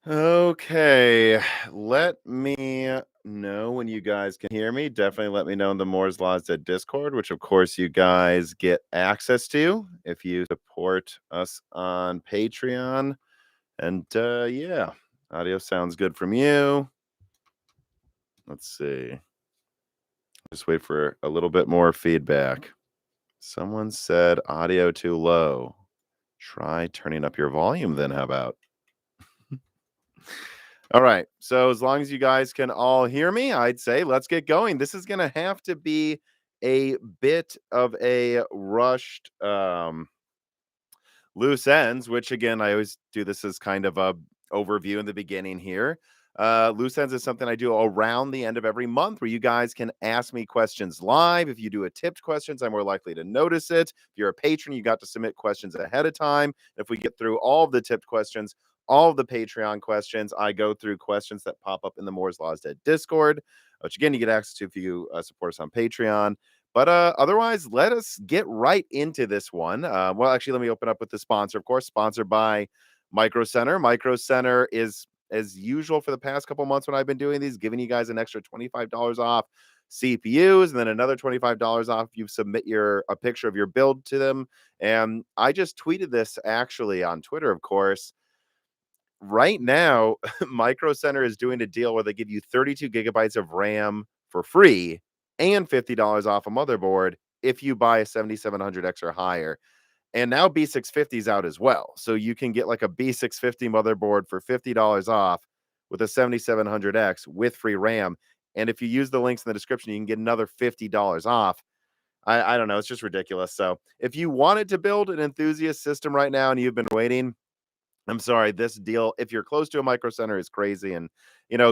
Okay, let me know when you guys can hear me. Definitely let me know in the Moore's Laws at Discord, which of course you guys get access to if you support us on Patreon. And yeah, audio sounds good from you. Let's see. Just wait for a little bit more feedback. Someone said audio too low. Try turning up your volume then, how about? All right. So as long as you guys can all hear me, I'd say let's get going. This is going to have to be a bit of a rushed loose ends, which again, I always do this as kind of a overview in the beginning here. Loose ends is something I do around the end of every month where you guys can ask me questions live. If you do a tipped questions, I'm more likely to notice it. If you're a patron, you got to submit questions ahead of time. If we get through all of the tipped questions, all of the Patreon questions, I go through questions that pop up in the Moore's Laws Dead Discord, which again, you get access to if you support us on Patreon. But otherwise, let us get right into this one. Well, actually, let me open up with the sponsor, of course, sponsored by Micro Center. Micro Center is, as usual for the past couple months when I've been doing these, giving you guys an extra $25 off CPUs and then another $25 off if you submit a picture of your build to them. And I just tweeted this actually on Twitter, of course. Right now, Micro Center is doing a deal where they give you 32 gigabytes of RAM for free and $50 off a motherboard if you buy a 7700X or higher. And now B650 is out as well. So you can get like a B650 motherboard for $50 off with a 7700X with free RAM. And if you use the links in the description, you can get another $50 off. I don't know. It's just ridiculous. So if you wanted to build an enthusiast system right now and you've been waiting, I'm sorry, this deal, if you're close to a Micro Center, is crazy. And,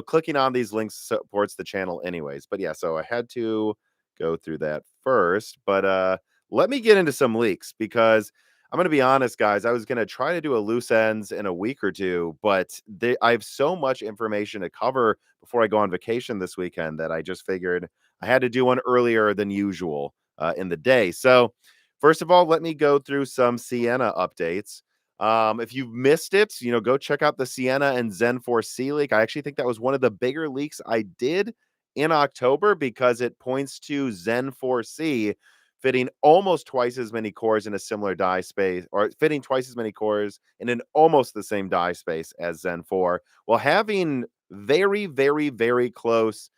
clicking on these links supports the channel anyways. But yeah, so I had to go through that first. But let me get into some leaks because I'm going to be honest, guys. I was going to try to do a loose ends in a week or two, but I have so much information to cover before I go on vacation this weekend that I just figured I had to do one earlier than usual in the day. So, first of all, let me go through some Siena updates. If you've missed it, go check out the Siena and Zen 4C leak. I actually think that was one of the bigger leaks I did in October because it points to Zen 4C fitting almost twice as many cores in a similar die space, or fitting twice as many cores in an almost the same die space as Zen 4, while having very, very, very close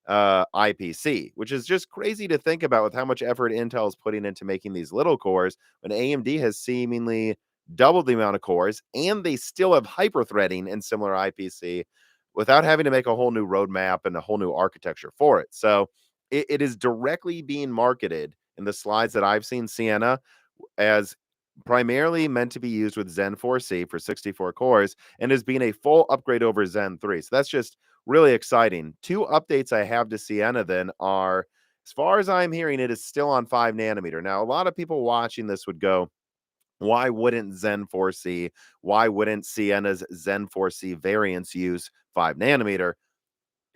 IPC, which is just crazy to think about with how much effort Intel is putting into making these little cores when AMD has seemingly doubled the amount of cores and they still have hyper-threading and similar IPC without having to make a whole new roadmap and a whole new architecture for it. So it is directly being marketed in the slides that I've seen Siena as primarily meant to be used with Zen 4C for 64 cores and as being a full upgrade over Zen 3. So that's just really exciting. Two updates I have to Siena then are, as far as I'm hearing, it is still on 5 nanometer. Now, a lot of people watching this would go, why wouldn't Zen 4C, why wouldn't Siena's Zen 4C variants use 5 nanometer?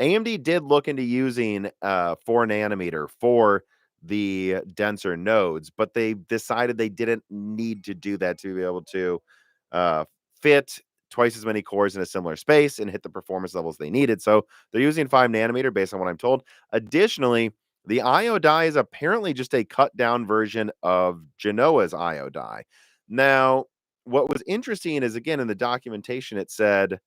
AMD did look into using 4 nanometer for the denser nodes, but they decided they didn't need to do that to be able to uh, fit twice as many cores in a similar space and hit the performance levels they needed. So they're using 5 nanometer based on what I'm told. Additionally, the IO die is apparently just a cut down version of Genoa's IO die. Now, what was interesting is, again, in the documentation, it said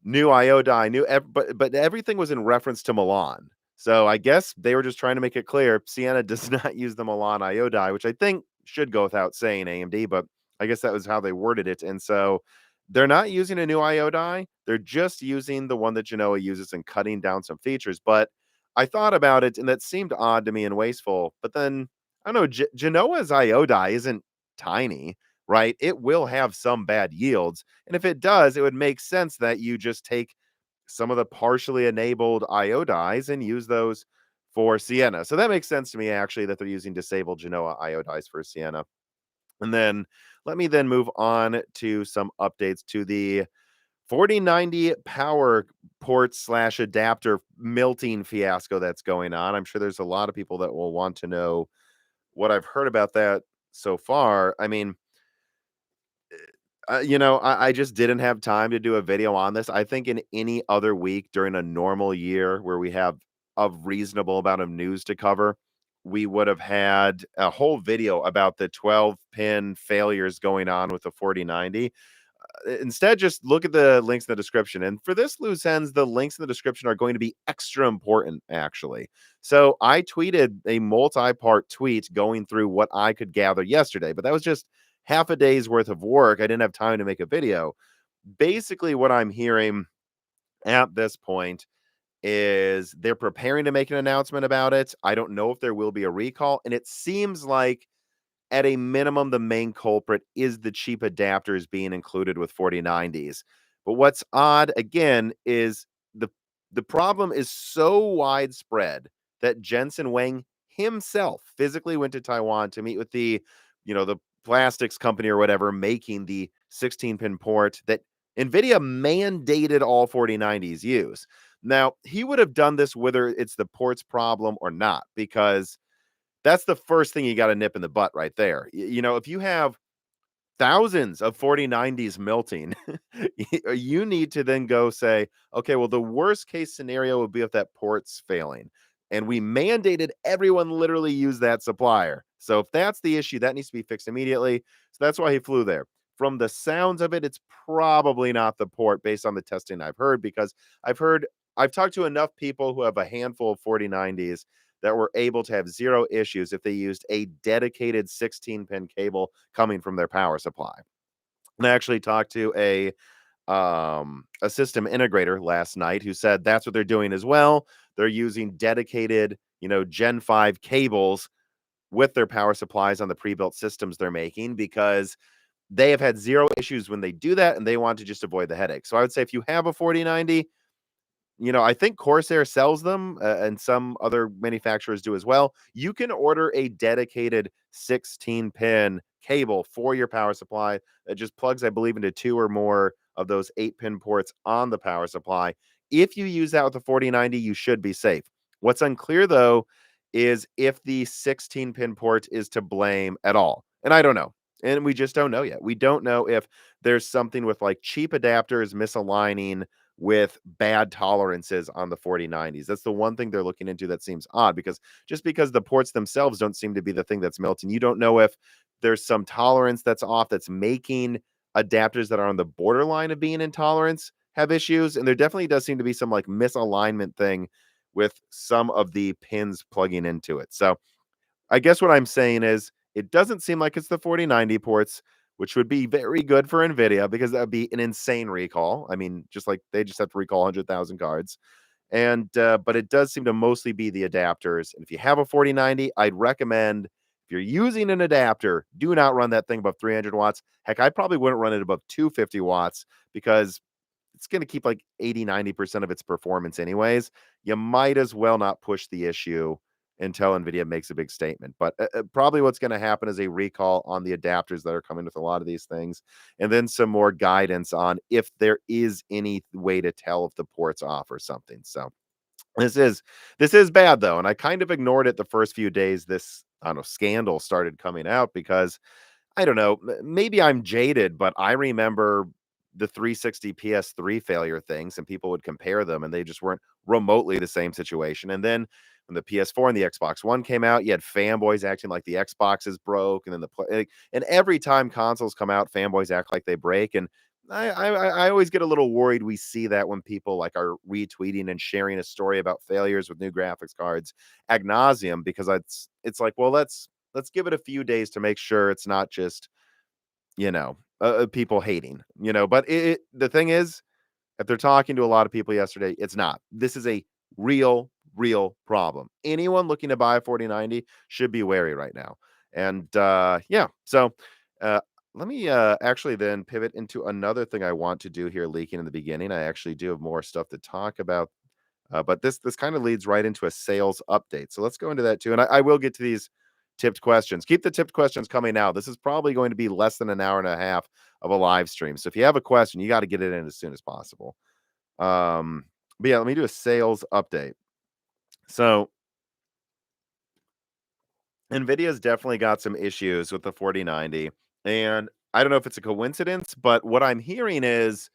new IO die, but everything was in reference to Milan. So I guess they were just trying to make it clear Siena does not use the Milan IO die, which I think should go without saying AMD, but I guess that was how they worded it. And so they're not using a new IO die. They're just using the one that Genoa uses and cutting down some features. But I thought about it and that seemed odd to me and wasteful. But then I don't know, Genoa's IO die isn't tiny, right? It will have some bad yields. And if it does, it would make sense that you just take some of the partially enabled IO dies and use those for Siena. So that makes sense to me, actually, that they're using disabled Genoa IO dies for Siena. And then let me then move on to some updates to the 4090 power port / adapter melting fiasco that's going on. I'm sure there's a lot of people that will want to know what I've heard about that so far. I mean, I just didn't have time to do a video on this. I think in any other week during a normal year where we have a reasonable amount of news to cover, we would have had a whole video about the 12 pin failures going on with the 4090. Instead, just look at the links in the description. And for this loose ends, the links in the description are going to be extra important, actually. So I tweeted a multi-part tweet going through what I could gather yesterday, but that was just half a day's worth of work. I didn't have time to make a video. Basically, what I'm hearing at this point is they're preparing to make an announcement about it. I don't know if there will be a recall, and it seems like at a minimum, the main culprit is the cheap adapters being included with 4090s. But what's odd, again, is the the problem is so widespread that Jensen Wang himself physically went to Taiwan to meet with the plastics company or whatever making the 16-pin port that Nvidia mandated all 4090s use. Now, he would have done this whether it's the ports problem or not, because that's the first thing you got to nip in the butt right there. If you have thousands of 4090s melting, you need to then go say, okay, well, the worst case scenario would be if that port's failing. And we mandated everyone literally use that supplier. So if that's the issue, that needs to be fixed immediately. So that's why he flew there. From the sounds of it, it's probably not the port based on the testing I've heard, because I've talked to enough people who have a handful of 4090s that were able to have zero issues if they used a dedicated 16-pin cable coming from their power supply. And I actually talked to a system integrator last night who said that's what they're doing as well. They're using dedicated, Gen 5 cables with their power supplies on the pre-built systems they're making, because they have had zero issues when they do that, and they want to just avoid the headache. So I would say if you have a 4090, I think Corsair sells them, and some other manufacturers do as well. You can order a dedicated 16-pin cable for your power supply that just plugs, I believe, into 2 or more of those 8-pin ports on the power supply. If you use that with the 4090, you should be safe. What's unclear, though, is if the 16-pin port is to blame at all. And I don't know. And we just don't know yet. We don't know if there's something with like cheap adapters misaligning with bad tolerances on the 4090s. That's the one thing they're looking into that seems odd, because just because the ports themselves don't seem to be the thing that's melting, you don't know if there's some tolerance that's off that's making adapters that are on the borderline of being intolerance have issues. And there definitely does seem to be some like misalignment thing with some of the pins plugging into it. So I guess what I'm saying is it doesn't seem like it's the 4090 ports, which would be very good for Nvidia, because that would be an insane recall. I mean, just like they just have to recall 100,000 cards. And but it does seem to mostly be the adapters. And if you have a 4090, I'd recommend, if you're using an adapter, do not run that thing above 300 watts. Heck, I probably wouldn't run it above 250 watts, because it's going to keep like 80-90% of its performance anyways. You might as well not push the issue until Nvidia makes a big statement. But probably what's going to happen is a recall on the adapters that are coming with a lot of these things, and then some more guidance on if there is any way to tell if the port's off or something. So this is bad, though, and I kind of ignored it the first few days this, I don't know, scandal started coming out, because I don't know, maybe I'm jaded, but I remember the 360 PS3 failure things, and people would compare them, and they just weren't remotely the same situation. And then when the PS4 and the Xbox One came out, you had fanboys acting like the Xbox is broke, and then and every time consoles come out, fanboys act like they break. And I always get a little worried we see that when people like are retweeting and sharing a story about failures with new graphics cards ad nauseum, because it's like, well, let's give it a few days to make sure it's not just, people hating, but the thing is, if they're talking to a lot of people yesterday, it's not. This is a real problem. Anyone looking to buy a 4090 should be wary right now. And yeah, so uh, let me actually then pivot into another thing I want to do here, leaking in the beginning. I actually do have more stuff to talk about, but this kind of leads right into a sales update. So let's go into that too. And I will get to these tipped questions. Keep the tipped questions coming now. This is probably going to be less than an hour and a half of a live stream. So if you have a question, you got to get it in as soon as possible. But yeah, let me do a sales update. So Nvidia's definitely got some issues with the 4090. And I don't know if it's a coincidence, but what I'm hearing is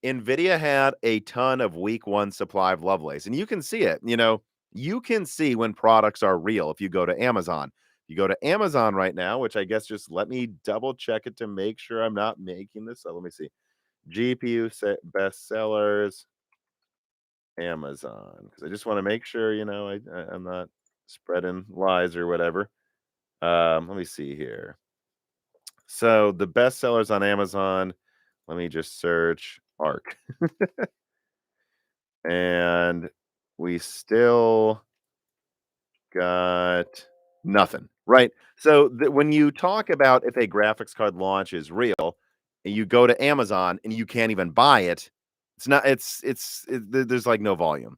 Nvidia had a ton of week 1 supply of Lovelace, and you can see it, you can see when products are real if you go to Amazon. You go to Amazon right now, which I guess just let me double check it to make sure I'm not making this up. Let me see. GPU bestsellers, Amazon, because I just want to make sure, I'm not spreading lies or whatever. Let me see here. So the bestsellers on Amazon, let me just search ARC. And we still got nothing, right? So when you talk about if a graphics card launch is real, and you go to Amazon and you can't even buy it, it's not. There's like no volume.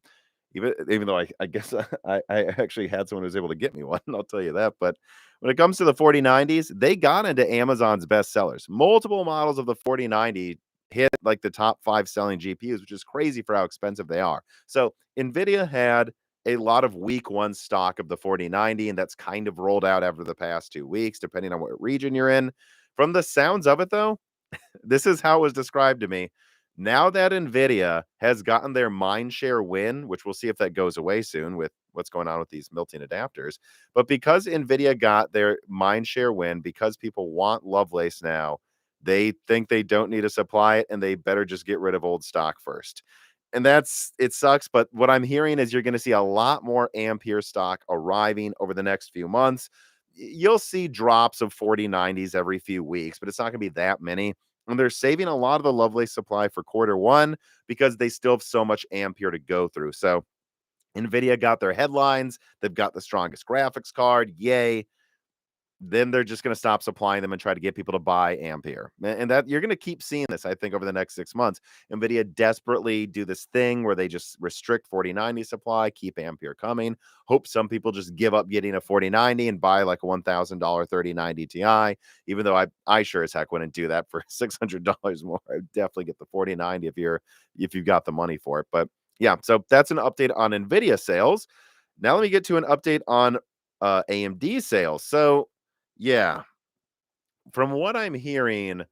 Even though I guess I actually had someone who was able to get me one, I'll tell you that. But when it comes to the 4090s, they got into Amazon's best sellers. Multiple models of the 4090 hit like the top 5 selling GPUs, which is crazy for how expensive they are. So Nvidia had a lot of week 1 stock of the 4090, and that's kind of rolled out over the past 2 weeks, depending on what region you're in. From the sounds of it, though, this is how it was described to me. Now that Nvidia has gotten their mind share win, which we'll see if that goes away soon with what's going on with these melting adapters, but because Nvidia got their mind share win, because people want Lovelace now, they think they don't need to supply it and they better just get rid of old stock first. And it sucks, but what I'm hearing is you're going to see a lot more Ampere stock arriving over the next few months. You'll see drops of 4090s every few weeks, but it's not going to be that many. And they're saving a lot of the Lovelace supply for quarter 1 because they still have so much Ampere to go through. So Nvidia got their headlines. They've got the strongest graphics card. Yay. Then they're just going to stop supplying them and try to get people to buy Ampere. And that you're going to keep seeing this, I think, over the next 6 months. Nvidia desperately do this thing where they just restrict 4090 supply, keep Ampere coming. Hope some people just give up getting a 4090 and buy like a $1,000 3090 Ti. Even though I sure as heck wouldn't do that for $600 more. I'd definitely get the 4090 if you've got the money for it. But yeah, so that's an update on Nvidia sales. Now let me get to an update on AMD sales. So yeah, from what I'm hearing,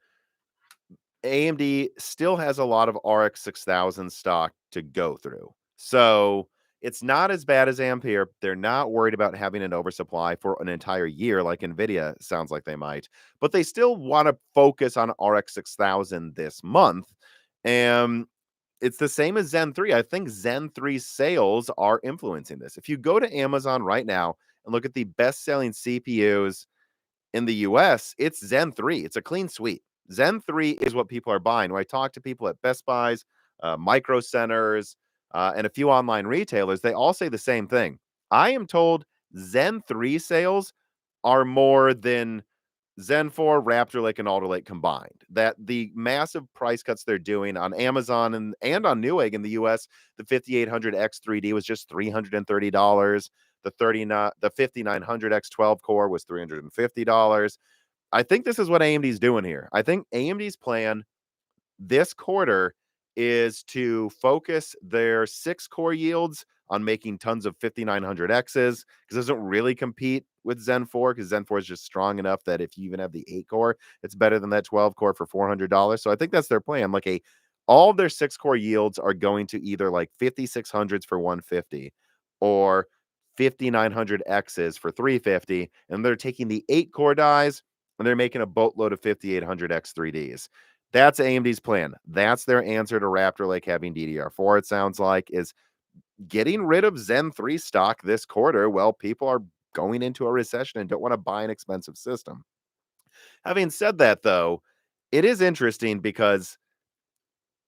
AMD still has a lot of RX 6000 stock to go through. So it's not as bad as Ampere. They're not worried about having an oversupply for an entire year like Nvidia sounds like they might, but they still want to focus on RX 6000 this month. And it's the same as Zen 3. I think Zen 3 sales are influencing this. If you go to Amazon right now and look at the best-selling CPUs in the US, it's Zen 3. It's a clean sweep. Zen 3 is what people are buying. When I talk to people at Best Buys, Micro Centers, and a few online retailers, they all say the same thing. I am told Zen 3 sales are more than Zen 4, Raptor Lake, and Alder Lake combined. That the massive price cuts they're doing on Amazon and on Newegg in the US, the 5800X 3D was just $330. The 5900X 12 core was $350. I think this is what AMD's doing here. I think AMD's plan this quarter is to focus their 6-core yields on making tons of 5900Xs because it doesn't really compete with Zen 4 because Zen 4 is just strong enough that if you even have the 8-core, it's better than that 12-core for $400. So I think that's their plan. All of their 6-core yields are going to either like 5600s for 150 or 5900Xs for 350, and they're taking the 8-core dies and they're making a boatload of 5800X 3Ds. That's AMD's plan. That's their answer to Raptor Lake having DDR4, it sounds like, is getting rid of Zen 3 stock this quarter. Well, people are going into a recession and don't want to buy an expensive system. Having said that, though, it is interesting because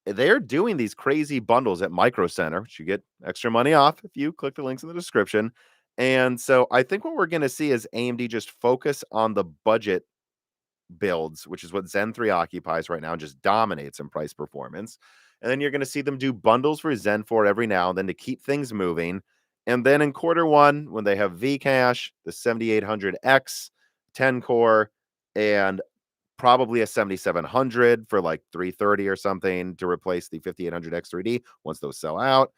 they're doing these crazy bundles at Micro Center, which you get extra money off if you click the links in the description. And so I think what we're going to see is AMD just focus on the budget builds, which is what Zen 3 occupies right now and just dominates in price performance. And then you're going to see them do bundles for Zen 4 every now and then to keep things moving. And then in quarter 1, when they have Vcache, the 7800X 10 core, and probably a 7700 for like 330 or something to replace the 5800X 3D once those sell out,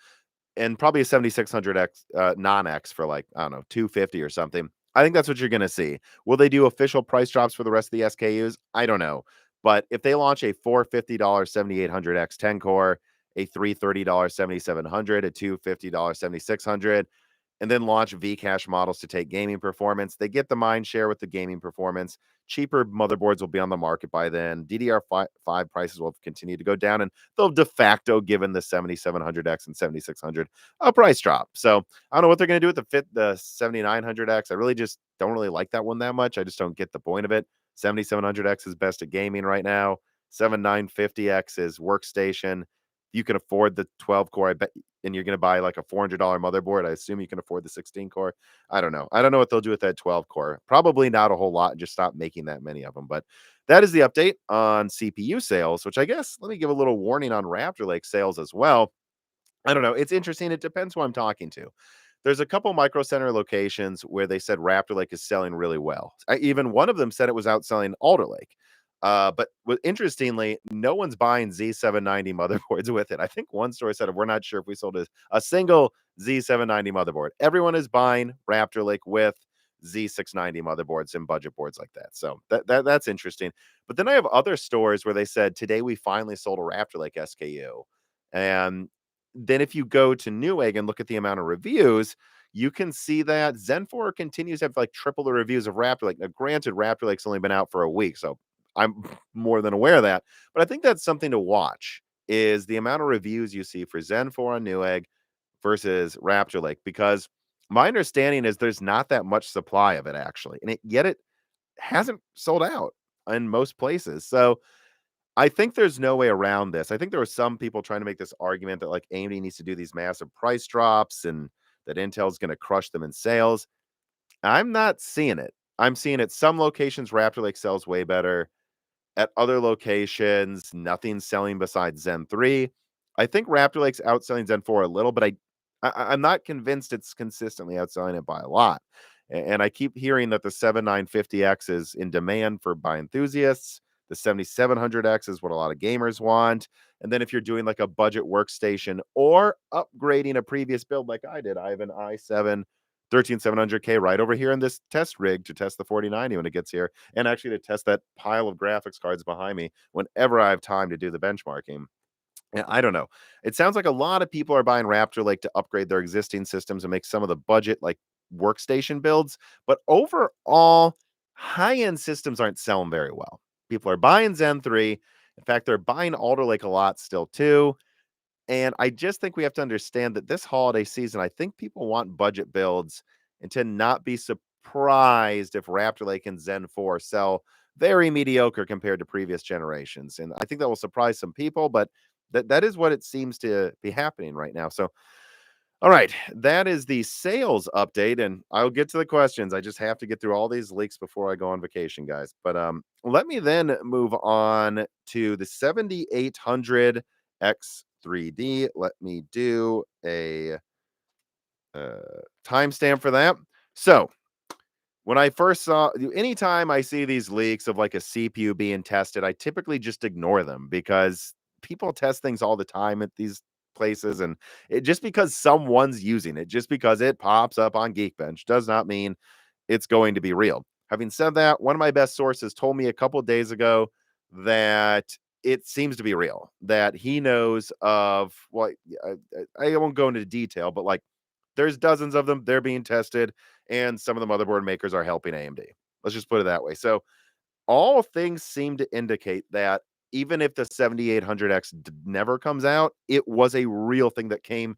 and probably a 7600X non-X for like, I don't know, 250 or something. I think that's what you're gonna see. Will they do official price drops for the rest of the SKUs? I don't know. But if they launch a $450 7800X 10 core, a $330 7700, a $250 7600, and then launch Vcache models to take gaming performance. They get the mind share with the gaming performance. Cheaper motherboards will be on the market by then. DDR5 prices will continue to go down, and they'll de facto given the 7700X and 7600 a price drop. So I don't know what they're going to do with the 7900X. I really just don't really like that one that much. I just don't get the point of it. 7700X is best at gaming right now. 7950X is workstation. You can afford the 12 core. I bet, and you're going to buy like a $400 motherboard. I assume you can afford the 16 core. I don't know. I don't know what they'll do with that 12 core. Probably not a whole lot and just stop making that many of them. But that is the update on CPU sales, which I guess let me give a little warning on Raptor Lake sales as well. I don't know. It's interesting. It depends who I'm talking to. There's a couple micro center locations where they said Raptor Lake is selling really well. Even one of them said it was outselling Alder Lake. Interestingly, no one's buying Z790 motherboards with it. I think one store said we're not sure if we sold a single Z790 motherboard. Everyone is buying Raptor Lake with Z690 motherboards and budget boards like that. So that's interesting. But then I have other stores where they said today we finally sold a Raptor Lake SKU, and then if you go to Newegg and look at the amount of reviews, you can see that Zen 4 continues to have like triple the reviews of Raptor Lake. Now, granted, Raptor Lake's only been out for a week, so I'm more than aware of that. But I think that's something to watch is the amount of reviews you see for Zen 4 on Newegg versus Raptor Lake, because my understanding is there's not that much supply of it actually, and yet it hasn't sold out in most places. So I think there's no way around this. I think there were some people trying to make this argument that like AMD needs to do these massive price drops and that Intel's going to crush them in sales. I'm not seeing it. I'm seeing at some locations Raptor Lake sells way better. At other locations, nothing's selling besides Zen 3. I think Raptor Lake's outselling Zen 4 a little, but I'm not convinced it's consistently outselling it by a lot. And I keep hearing that the 7950X is in demand by enthusiasts. The 7700X is what a lot of gamers want. And then if you're doing like a budget workstation or upgrading a previous build like I did, I have an i7 13700K right over here in this test rig to test the 4090 when it gets here, and actually to test that pile of graphics cards behind me whenever I have time to do the benchmarking. Yeah, I don't know. It sounds like a lot of people are buying Raptor Lake to upgrade their existing systems and make some of the budget like workstation builds, but overall, high-end systems aren't selling very well. People are buying Zen 3. In fact, they're buying Alder Lake a lot still too. And I just think we have to understand that this holiday season, I think people want budget builds and to not be surprised if Raptor Lake and Zen 4 sell very mediocre compared to previous generations. And I think that will surprise some people, but that is what it seems to be happening right now. So, all right, that is the sales update, and I'll get to the questions. I just have to get through all these leaks before I go on vacation, guys. But let me then move on to the 7800 X3D. Let me do a timestamp for that. So, when I first saw, anytime I see these leaks of like a CPU being tested, I typically just ignore them because people test things all the time at these places. And it just because someone's using it, just because it pops up on Geekbench, does not mean it's going to be real. Having said that, one of my best sources told me a couple of days ago that it seems to be real, that he knows of what I won't go into detail, but like there's dozens of them. They're being tested, and some of the motherboard makers are helping AMD. Let's just put it that way. So all things seem to indicate that even if the 7800X never comes out, it was a real thing that came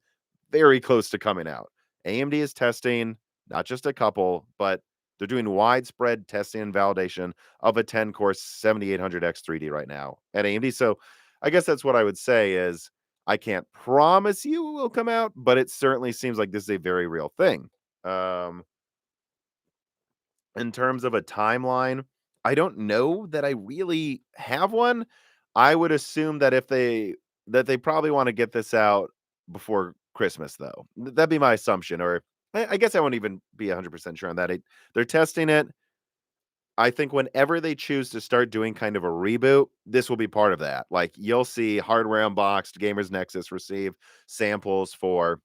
very close to coming out. AMD is testing not just a couple, but they're doing widespread testing and validation of a 10 core 7800X 3D right now at AMD. So I guess that's what I would say is I can't promise you it will come out, but it certainly seems like this is a very real thing. Um, in terms of a timeline, I don't know that I really have one. I would assume that if they probably want to get this out before Christmas, though. That'd be my assumption, or I guess I won't even be 100% sure on that. They're testing it. I think whenever they choose to start doing kind of a reboot, this will be part of that. Like you'll see hardware unboxed, Gamers Nexus receive samples for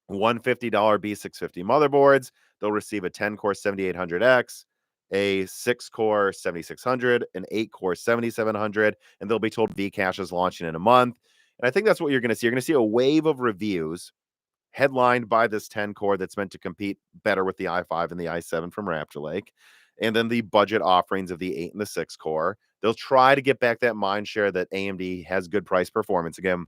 $150 B650 motherboards. They'll receive a 10-core 7800X, a 6-core 7600, an 8-core 7700, and they'll be told Vcache is launching in a month. And I think that's what you're going to see. You're going to see a wave of reviews headlined by this 10-core that's meant to compete better with the i5 and the i7 from Raptor Lake, and then the budget offerings of the 8 and the 6-core. They'll try to get back that mind share that AMD has good price performance again,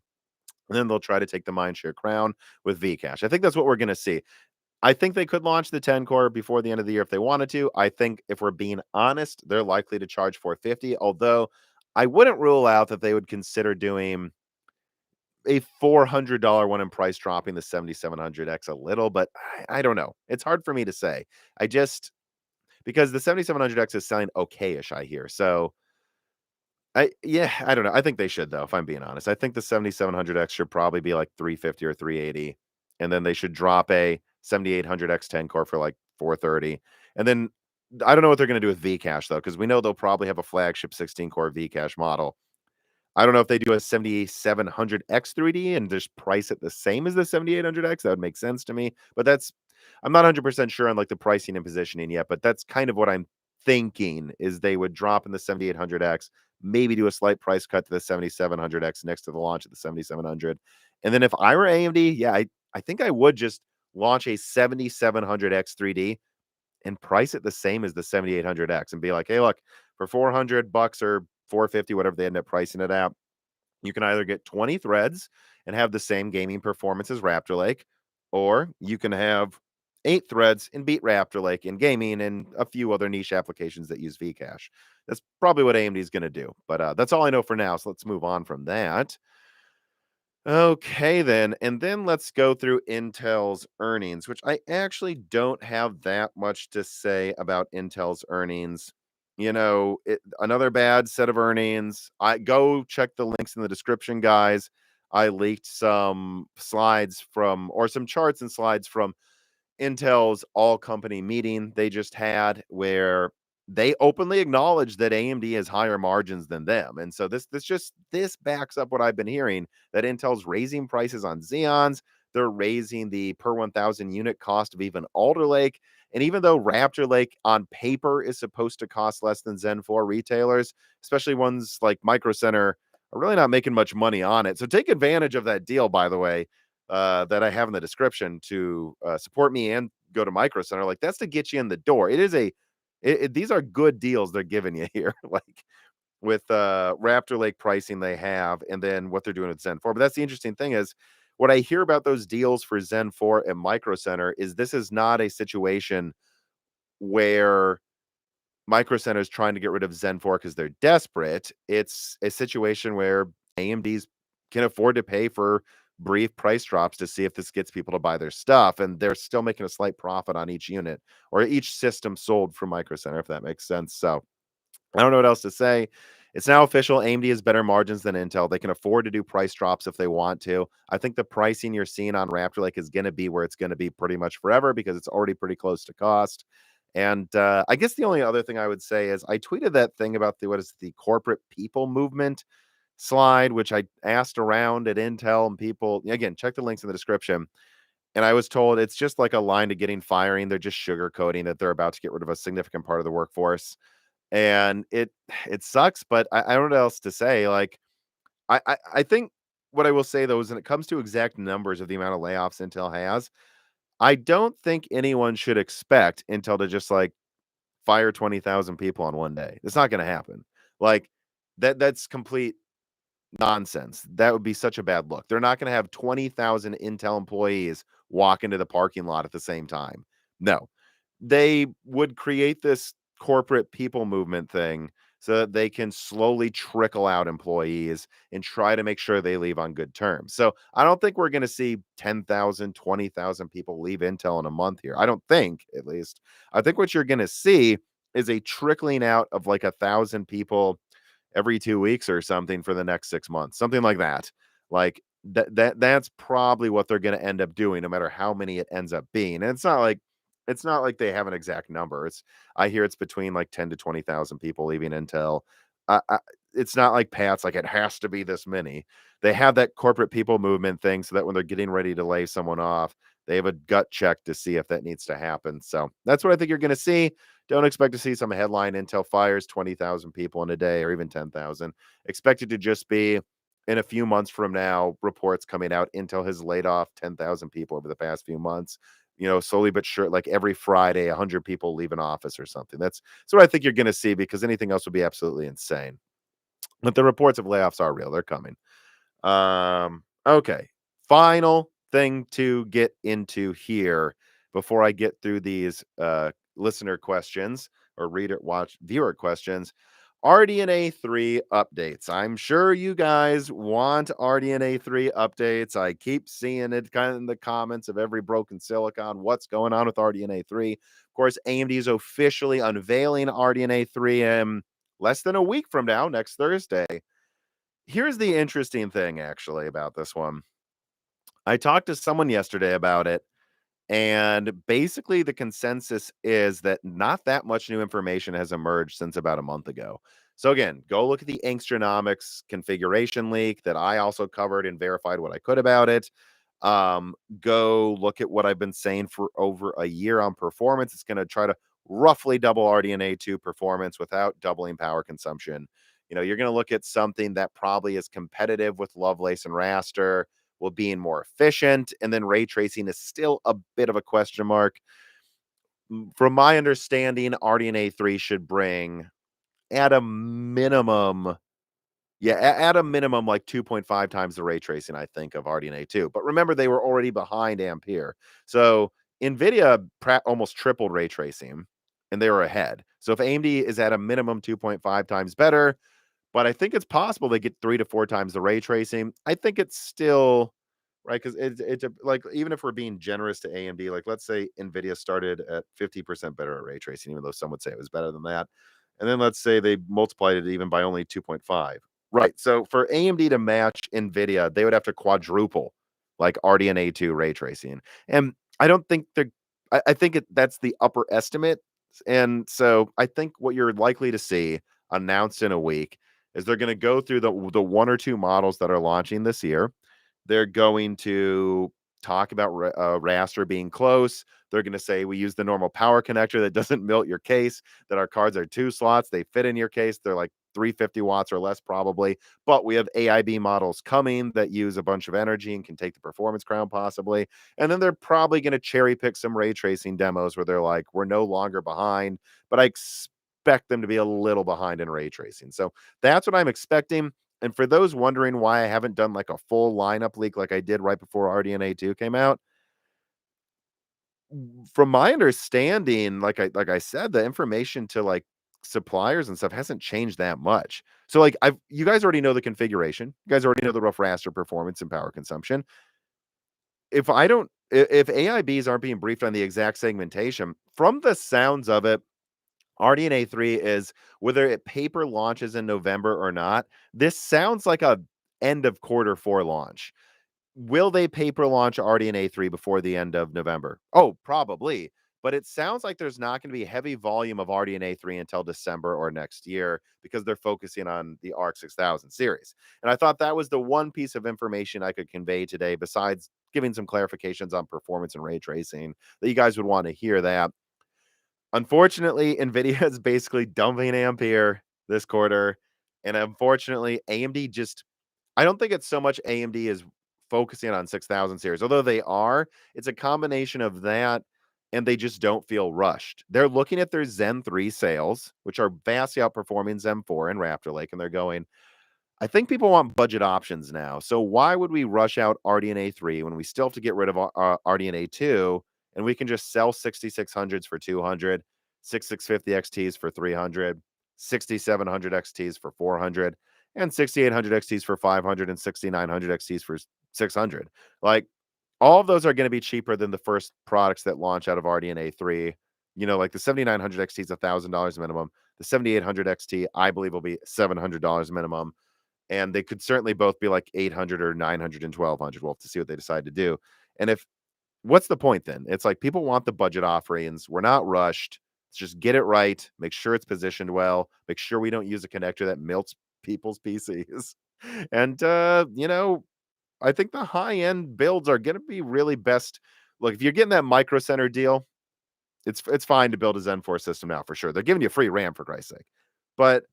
and then they'll try to take the mindshare crown with Vcache. I think that's what we're going to see. I think they could launch the 10 core before the end of the year if they wanted to. I think if we're being honest, they're likely to charge 450, although I wouldn't rule out that they would consider doing a $400 one and price dropping the 7700X a little, but I don't know. It's hard for me to say. I just because the 7700X is selling okay-ish, I hear. So I don't know. I think they should though, if I'm being honest. I think the 7700X should probably be like 350 or 380, and then they should drop a 7800X 10 core for like 430. And then I don't know what they're going to do with Vcache though, because we know they'll probably have a flagship 16 core Vcache model. I don't know if they do a 7700X 3D and just price it the same as the 7800X. That would make sense to me. But I'm not 100% sure on like the pricing and positioning yet, but that's kind of what I'm thinking is they would drop in the 7800X, maybe do a slight price cut to the 7700X next to the launch of the 7700. And then if I were AMD, yeah, I think I would just launch a 7700X 3D and price it the same as the 7800X and be like, hey, look, for $400 or 450, whatever they end up pricing it at, you can either get 20 threads and have the same gaming performance as Raptor Lake, or you can have 8 threads and beat Raptor Lake in gaming and a few other niche applications that use Vcache. That's probably what AMD is going to do. But that's all I know for now. So let's move on from that. Okay, then. And then let's go through Intel's earnings, which I actually don't have that much to say about Intel's earnings. Another bad set of earnings. I go check the links in the description, guys. I leaked some slides or some charts and slides from Intel's all company meeting they just had where they openly acknowledge that AMD has higher margins than them. And so this backs up what I've been hearing that Intel's raising prices on Xeons, they're raising the per 1000 unit cost of even Alder Lake. And even though Raptor Lake on paper is supposed to cost less than Zen 4 retailers, especially ones like Micro Center are really not making much money on it. So take advantage of that deal, by the way, that I have in the description to support me and go to Micro Center. Like that's to get you in the door. These are good deals they're giving you here, like with Raptor Lake pricing they have, and then what they're doing with Zen 4. But that's the interesting thing is what I hear about those deals for Zen 4 and Micro Center is this is not a situation where Micro Center is trying to get rid of Zen 4 because they're desperate. It's a situation where AMD's can afford to pay for brief price drops to see if this gets people to buy their stuff, and they're still making a slight profit on each unit or each system sold from Micro Center, if that makes sense. So I don't know what else to say. It's now official. AMD has better margins than Intel. They can afford to do price drops if they want to. I think the pricing you're seeing on Raptor Lake is going to be where it's going to be pretty much forever because it's already pretty close to cost. And I guess the only other thing I would say is I tweeted that thing about the corporate people movement slide, which I asked around at Intel and people, again, check the links in the description. And I was told it's just like a line to getting firing. They're just sugarcoating that they're about to get rid of a significant part of the workforce. And it sucks, but I don't know what else to say. Like, I think what I will say though is when it comes to exact numbers of the amount of layoffs Intel has, I don't think anyone should expect Intel to just like fire 20,000 people on one day. It's not going to happen. Like that's complete nonsense. That would be such a bad look. They're not going to have 20,000 Intel employees walk into the parking lot at the same time. No, they would create this corporate people movement thing so that they can slowly trickle out employees and try to make sure they leave on good terms. So I don't think we're going to see 10,000, 20,000 people leave Intel in a month here. I don't think, at least. I think what you're going to see is a trickling out of like 1,000 people every 2 weeks or something for the next 6 months, something like that. Like that's probably what they're going to end up doing, no matter how many it ends up being. And it's not like they have an exact number. I hear it's between like 10 to 20,000 people leaving Intel. It's not like Pat's like it has to be this many. They have that corporate people movement thing so that when they're getting ready to lay someone off, They have a gut check to see if that needs to happen. So that's what I think you're going to see. Don't expect to see some headline Intel fires 20,000 people in a day or even 10,000. Expect it to just be in a few months from now, reports coming out. Intel has laid off 10,000 people over the past few months. Slowly but sure, like every Friday, 100 people leave an office or something. That's what I think you're going to see, because anything else would be absolutely insane. But the reports of layoffs are real. They're coming. Okay. Final thing to get into here before I get through these listener questions or viewer questions. RDNA 3 updates. I'm sure you guys want RDNA 3 updates. I keep seeing it kind of in the comments of every broken silicon. What's going on with RDNA 3? Of course, AMD is officially unveiling RDNA 3 in less than a week from now, next Thursday. Here's the interesting thing, actually, about this one. I talked to someone yesterday about it, and basically the consensus is that not that much new information has emerged since about a month ago. So again, go look at the Angstronomics configuration leak that I also covered and verified what I could about it. Go look at what I've been saying for over a year on performance. It's going to try to roughly double RDNA 2 performance without doubling power consumption. You're going to look at something that probably is competitive with Lovelace and Raster, will being more efficient, and then ray tracing is still a bit of a question mark. From my understanding, RDNA 3 should bring at a minimum, at a minimum, like 2.5 times the ray tracing, I think, of RDNA 2. But remember, they were already behind Ampere. So Nvidia almost tripled ray tracing, and they were ahead. So if AMD is at a minimum 2.5 times better, but I think it's possible they get 3 to 4 times the ray tracing. I think it's still right, because like, even if we're being generous to AMD, like let's say Nvidia started at 50% better at ray tracing, even though some would say it was better than that. And then let's say they multiplied it even by only 2.5. Right. So for AMD to match Nvidia, they would have to quadruple like RDNA 2 ray tracing. And I don't think I think that's the upper estimate. And so I think what you're likely to see announced in a week is they're going to go through the one or two models that are launching this year. They're going to talk about Raster being close. They're going to say we use the normal power connector that doesn't melt your case, that our cards are 2 slots. They fit in your case. They're like 350 watts or less probably. But we have AIB models coming that use a bunch of energy and can take the performance crown possibly. And then they're probably going to cherry pick some ray tracing demos where they're like, we're no longer behind, but I expect them to be a little behind in ray tracing. So that's what I'm expecting. And for those wondering why I haven't done like a full lineup leak like I did right before RDNA 2 came out, from my understanding, like I said, the information to like suppliers and stuff hasn't changed that much. So like you guys already know the configuration. You guys already know the rough raster performance and power consumption. If AIBs aren't being briefed on the exact segmentation, from the sounds of it, RDNA 3 is, whether it paper launches in November or not, this sounds like a end of quarter 4 launch. Will they paper launch RDNA 3 before the end of November? Oh, probably. But it sounds like there's not going to be heavy volume of RDNA 3 until December or next year, because they're focusing on the ARC 6000 series. And I thought that was the one piece of information I could convey today, besides giving some clarifications on performance and ray tracing, that you guys would want to hear that. Unfortunately, Nvidia is basically dumping Ampere this quarter. And unfortunately, AMD just, I don't think it's so much AMD is focusing on 6000 series, although they are. It's a combination of that, and they just don't feel rushed. They're looking at their Zen 3 sales, which are vastly outperforming Zen 4 and Raptor Lake, and they're going, I think people want budget options now. So why would we rush out RDNA 3 when we still have to get rid of RDNA 2, and we can just sell 6600s for 200, 6650 XTs for 300, 6700 XTs for 400, and 6800 XTs for 500, and 6900 XTs for 600? Like, all of those are going to be cheaper than the first products that launch out of RDNA 3. Like the 7900 XT is $1,000 minimum. The 7800 XT, I believe, will be $700 minimum. And they could certainly both be like 800 or 900 and 1200. We'll have to see what they decide to do. And what's the point then? It's like, people want the budget offerings. We're not rushed. Let's just get it right. Make sure it's positioned well. Make sure we don't use a connector that melts people's PCs. And, I think the high end builds are going to be really best Look, if you're getting that Micro Center deal, it's fine to build a Zen 4 system now for sure. They're giving you free RAM for Christ's sake. But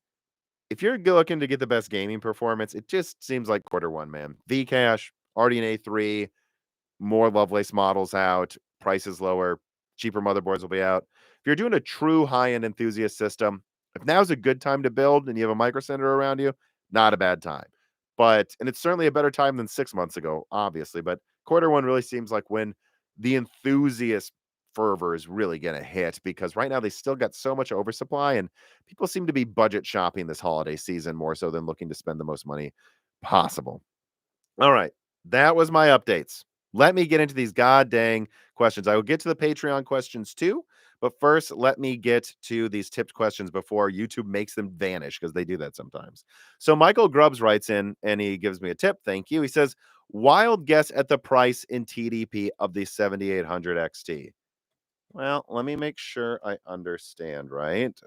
if you're looking to get the best gaming performance, it just seems like quarter one, man. Vcache, RDNA 3, more Lovelace models out, prices lower, cheaper motherboards will be out. If you're doing a true high-end enthusiast system, if now's a good time to build and you have a Micro Center around you, not a bad time. And it's certainly a better time than 6 months ago, obviously. But quarter one really seems like when the enthusiast fervor is really going to hit, because right now they still got so much oversupply and people seem to be budget shopping this holiday season more so than looking to spend the most money possible. All right. That was my updates. Let me get into these god dang questions. I will get to the Patreon questions too, but first, let me get to these tipped questions before YouTube makes them vanish, because they do that sometimes. So Michael Grubbs writes in and he gives me a tip. Thank you. He says, wild guess at the price in TDP of the 7800 XT. Well, let me make sure I understand, right?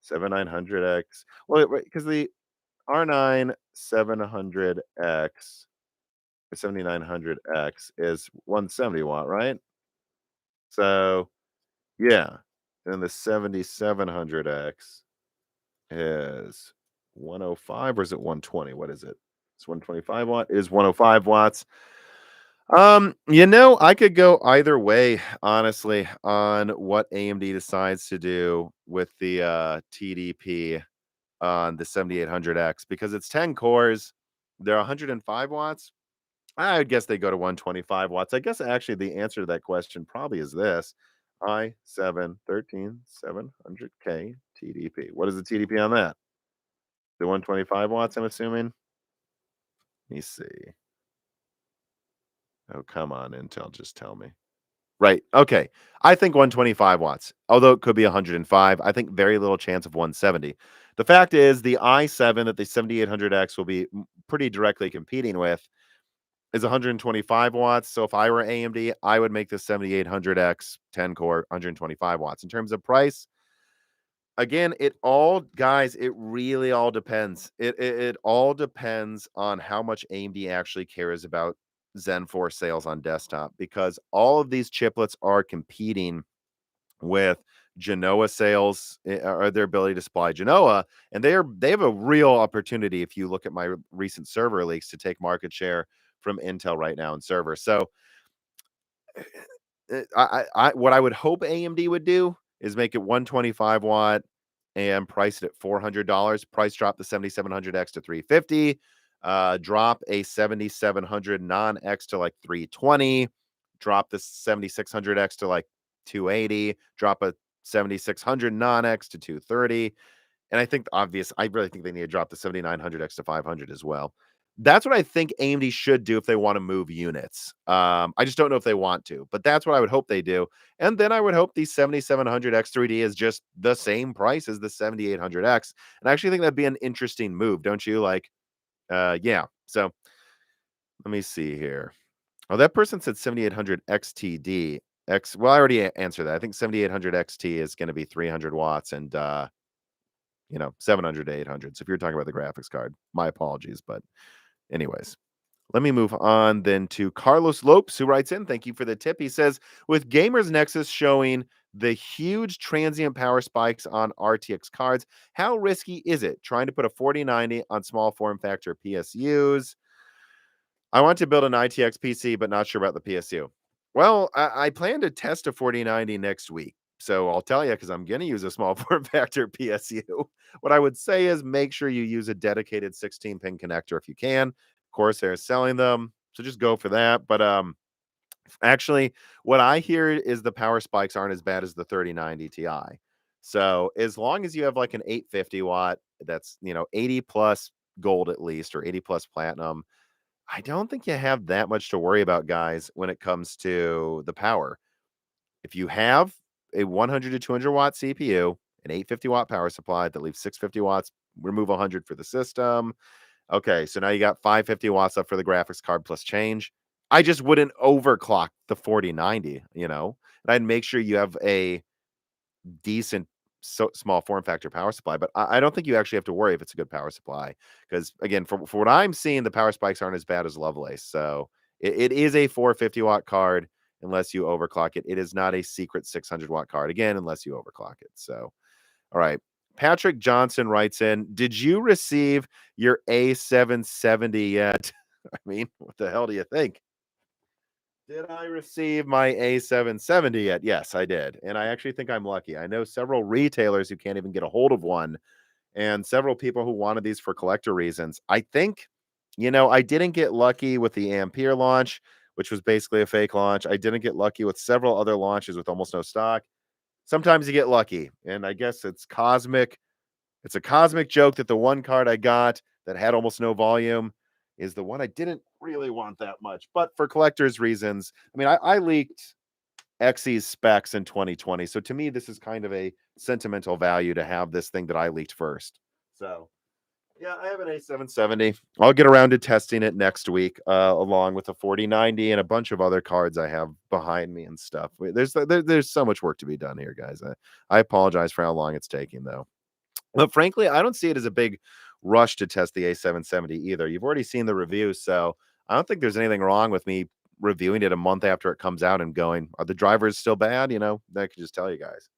7900X. Well, because the R9 700X 7900X is 170 watt, right? So, yeah. And the 7700X is 105, or is it 120? What is it? It's 125 watt. It is 105 watts. I could go either way, honestly, on what AMD decides to do with the TDP on the 7800X, because it's 10 cores. They're 105 watts. I would guess they go to 125 watts. I guess actually the answer to that question probably is this: i7 13700K TDP. What is the TDP on that? The 125 watts, I'm assuming. Let me see. Oh, come on, Intel, just tell me. Right. Okay. I think 125 watts, although it could be 105. I think very little chance of 170. The fact is, the i7 that the 7800X will be pretty directly competing with is 125 watts. So if I were AMD, I would make the 7800X 10 core 125 watts. In terms of price, again, it really all depends. It all depends on how much AMD actually cares about Zen 4 sales on desktop, because all of these chiplets are competing with Genoa sales, or their ability to supply Genoa, and they have a real opportunity, if you look at my recent server leaks, to take market share from Intel right now in server. So what I would hope AMD would do is make it 125 watt and price it at $400. Price drop the 7700X to 350. Drop a 7700 non-X to like 320. Drop the 7600X to like 280. Drop a 7600 non-X to 230. And I really think they need to drop the 7900X to 500 as well. That's what I think AMD should do if they want to move units. I just don't know if they want to, but that's what I would hope they do. And then I would hope the 7700 X3D is just the same price as the 7800X. And I actually think that'd be an interesting move, don't you? Yeah. So let me see here. Oh, that person said 7800 XTD. Well, I already answered that. I think 7800 XT is going to be 300 watts and 700 to 800. So if you're talking about the graphics card, my apologies. But anyways, let me move on then to Carlos Lopes, who writes in. Thank you for the tip. He says, with Gamers Nexus showing the huge transient power spikes on RTX cards, how risky is it trying to put a 4090 on small form factor PSUs? I want to build an ITX PC, but not sure about the PSU. Well, I plan to test a 4090 next week. So I'll tell you, because I'm going to use a small form factor PSU. What I would say is make sure you use a dedicated 16-pin connector if you can. Of course, they're selling them, so just go for that. But actually, what I hear is the power spikes aren't as bad as the 3090 Ti. So as long as you have like an 850 watt, that's 80 plus gold at least, or 80 plus platinum, I don't think you have that much to worry about, guys, when it comes to the power. If you have a 100 to 200 watt CPU, an 850 watt power supply that leaves 650 watts, remove 100 for the system. Okay, so now you got 550 watts up for the graphics card plus change. I just wouldn't overclock the 4090, and I'd make sure you have a decent small form factor power supply. But I don't think you actually have to worry if it's a good power supply, because again, for what I'm seeing, the power spikes aren't as bad as Lovelace. So it is a 450 watt card, unless you overclock it. It is not a secret 600-watt card, again, unless you overclock it. So, all right. Patrick Johnson writes in, did you receive your A770 yet? I mean, what the hell do you think? Did I receive my A770 yet? Yes, I did. And I actually think I'm lucky. I know several retailers who can't even get a hold of one, and several people who wanted these for collector reasons. I think, I didn't get lucky with the Ampere launch, which was basically a fake launch. I didn't get lucky with several other launches with almost no stock. Sometimes you get lucky, and I guess it's cosmic. It's a cosmic joke that the one card I got that had almost no volume is the one I didn't really want that much. But for collectors' reasons, I mean, I leaked XE's specs in 2020. So to me, this is kind of a sentimental value to have this thing that I leaked first. So yeah, I have an A770. I'll get around to testing it next week, along with a 4090 and a bunch of other cards I have behind me and stuff. There's so much work to be done here, guys. I apologize for how long it's taking, though. But frankly, I don't see it as a big rush to test the A770 either. You've already seen the reviews, so I don't think there's anything wrong with me reviewing it a month after it comes out and going, are the drivers still bad? I can just tell you guys.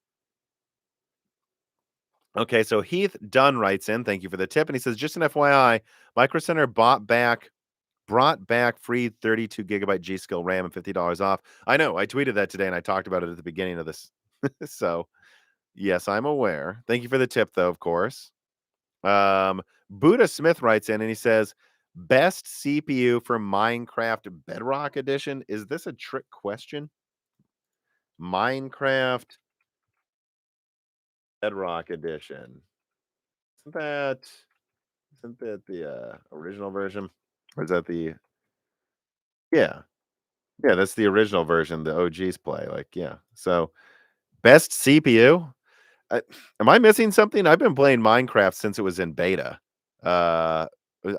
Okay, so Heath Dunn writes in, thank you for the tip. And he says, just an FYI, Micro Center brought back free 32 gigabyte G Skill RAM and $50 off. I know, I tweeted that today and I talked about it at the beginning of this. So yes, I'm aware. Thank you for the tip, though, of course. Buddha Smith writes in and he says, best CPU for Minecraft Bedrock Edition. Is this a trick question? Minecraft Bedrock Edition. Isn't that the original version? Or is that the Yeah. Yeah, that's the original version the OGs play. Like, yeah. So best CPU? Am I missing something? I've been playing Minecraft since it was in beta. Uh,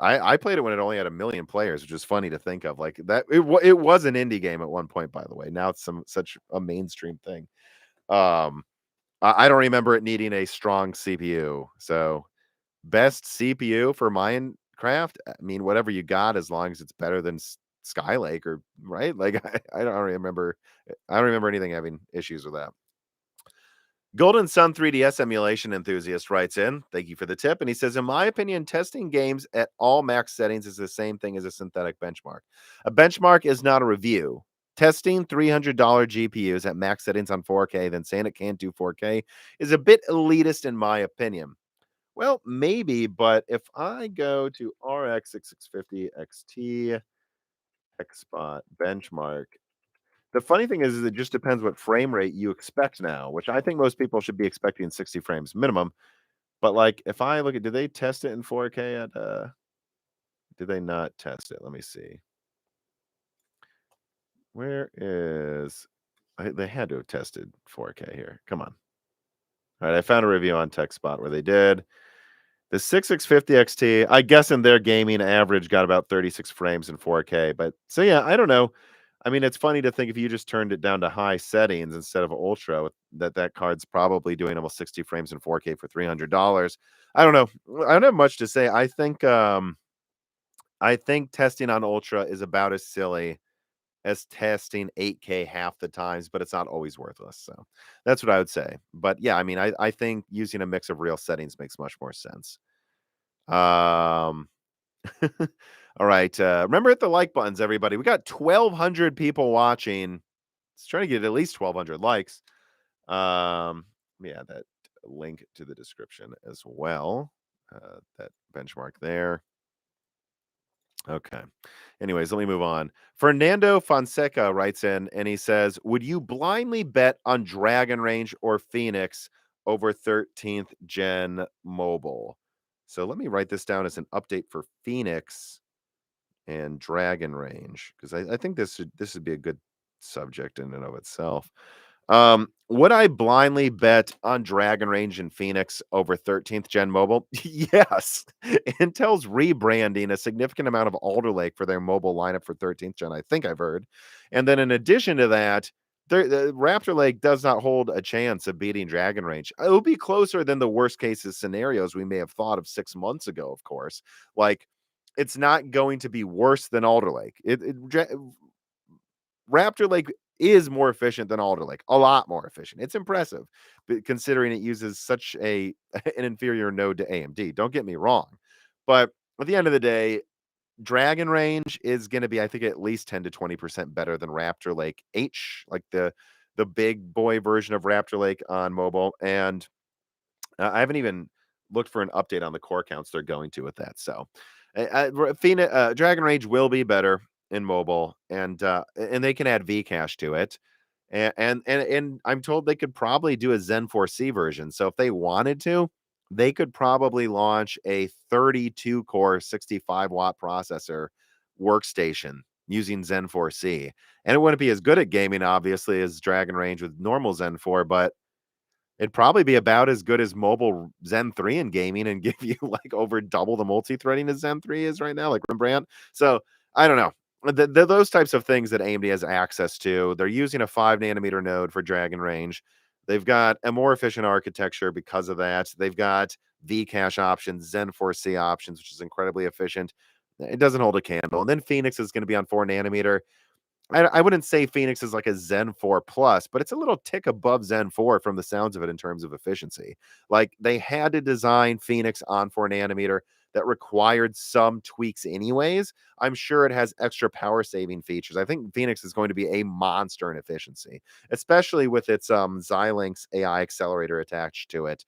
I played it when it only had 1 million players, which is funny to think of. Like that, it was an indie game at one point, by the way. Now it's such a mainstream thing. I don't remember it needing a strong CPU. So best CPU for Minecraft? I mean, whatever you got, as long as it's better than Skylake or right. Like I don't remember. I don't remember anything having issues with that. Golden Sun 3DS emulation enthusiast writes in, thank you for the tip. And he says, in my opinion, testing games at all max settings is the same thing as a synthetic benchmark. A benchmark is not a review. Testing $300 GPUs at max settings on 4K, then saying it can't do 4K is a bit elitist in my opinion. Well, maybe, but if I go to RX 6650 XT Xspot benchmark, the funny thing is it just depends what frame rate you expect now, which I think most people should be expecting 60 frames minimum. But like if I look at, did they test it in 4K did they not test it? Let me see. Where is they had to have tested 4K here. Come on. All right, I found a review on TechSpot where they did. The 6650 XT, I guess in their gaming average got about 36 frames in 4K. But so yeah, I don't know. I mean, it's funny to think if you just turned it down to high settings instead of ultra, that card's probably doing almost 60 frames in 4K for $300. I don't know. I don't have much to say. I think testing on ultra is about as silly as testing 8K half the times, but it's not always worthless. So that's what I would say. But yeah, I mean, I think using a mix of real settings makes much more sense. Um, all right. Remember, hit the like buttons, everybody. We got 1,200 people watching. Let's try to get at least 1,200 likes. Yeah, that link to the description as well. That benchmark there. Okay. Anyways, let me move on. Fernando Fonseca writes in and he says, would you blindly bet on Dragon Range or Phoenix over 13th gen mobile? So let me write this down as an update for Phoenix and Dragon Range, because I think this would be a good subject in and of itself. Would I blindly bet on Dragon Range and Phoenix over 13th gen mobile? Yes. Intel's rebranding a significant amount of Alder Lake for their mobile lineup for 13th gen, I think I've heard. And then in addition to that, the Raptor Lake does not hold a chance of beating Dragon Range. It will be closer than the worst cases scenarios we may have thought of 6 months ago, of course. Like, it's not going to be worse than Alder Lake. Raptor Lake is more efficient than Alder Lake, a lot more efficient. It's impressive, but considering it uses such a an inferior node to AMD. Don't get me wrong, but at the end of the day, Dragon Range is going to be, I think, at least 10 to 20% better than Raptor Lake H, like the big boy version of Raptor Lake on mobile. And I haven't even looked for an update on the core counts they're going to with that. So, Dragon Rage will be better in mobile, and they can add Vcache to it, and I'm told they could probably do a Zen 4C version. So if they wanted to, they could probably launch a 32 core 65-watt processor workstation using Zen 4C, and it wouldn't be as good at gaming, obviously, as Dragon Range with normal Zen 4, but it'd probably be about as good as mobile Zen 3 in gaming and give you like over double the multi-threading as Zen 3 is right now, like Rembrandt. So I don't know. Those types of things that AMD has access to. They're using a 5 nanometer node for Dragon Range. They've got a more efficient architecture because of that. They've got Vcache options, Zen 4C options, which is incredibly efficient. It doesn't hold a candle. And then Phoenix is going to be on 4 nanometer. I wouldn't say Phoenix is like a Zen 4 Plus, but it's a little tick above Zen 4 from the sounds of it in terms of efficiency. Like they had to design Phoenix on 4 nanometer that required some tweaks anyways. I'm sure it has extra power saving features. I think Phoenix is going to be a monster in efficiency, especially with its Xilinx AI accelerator attached to it.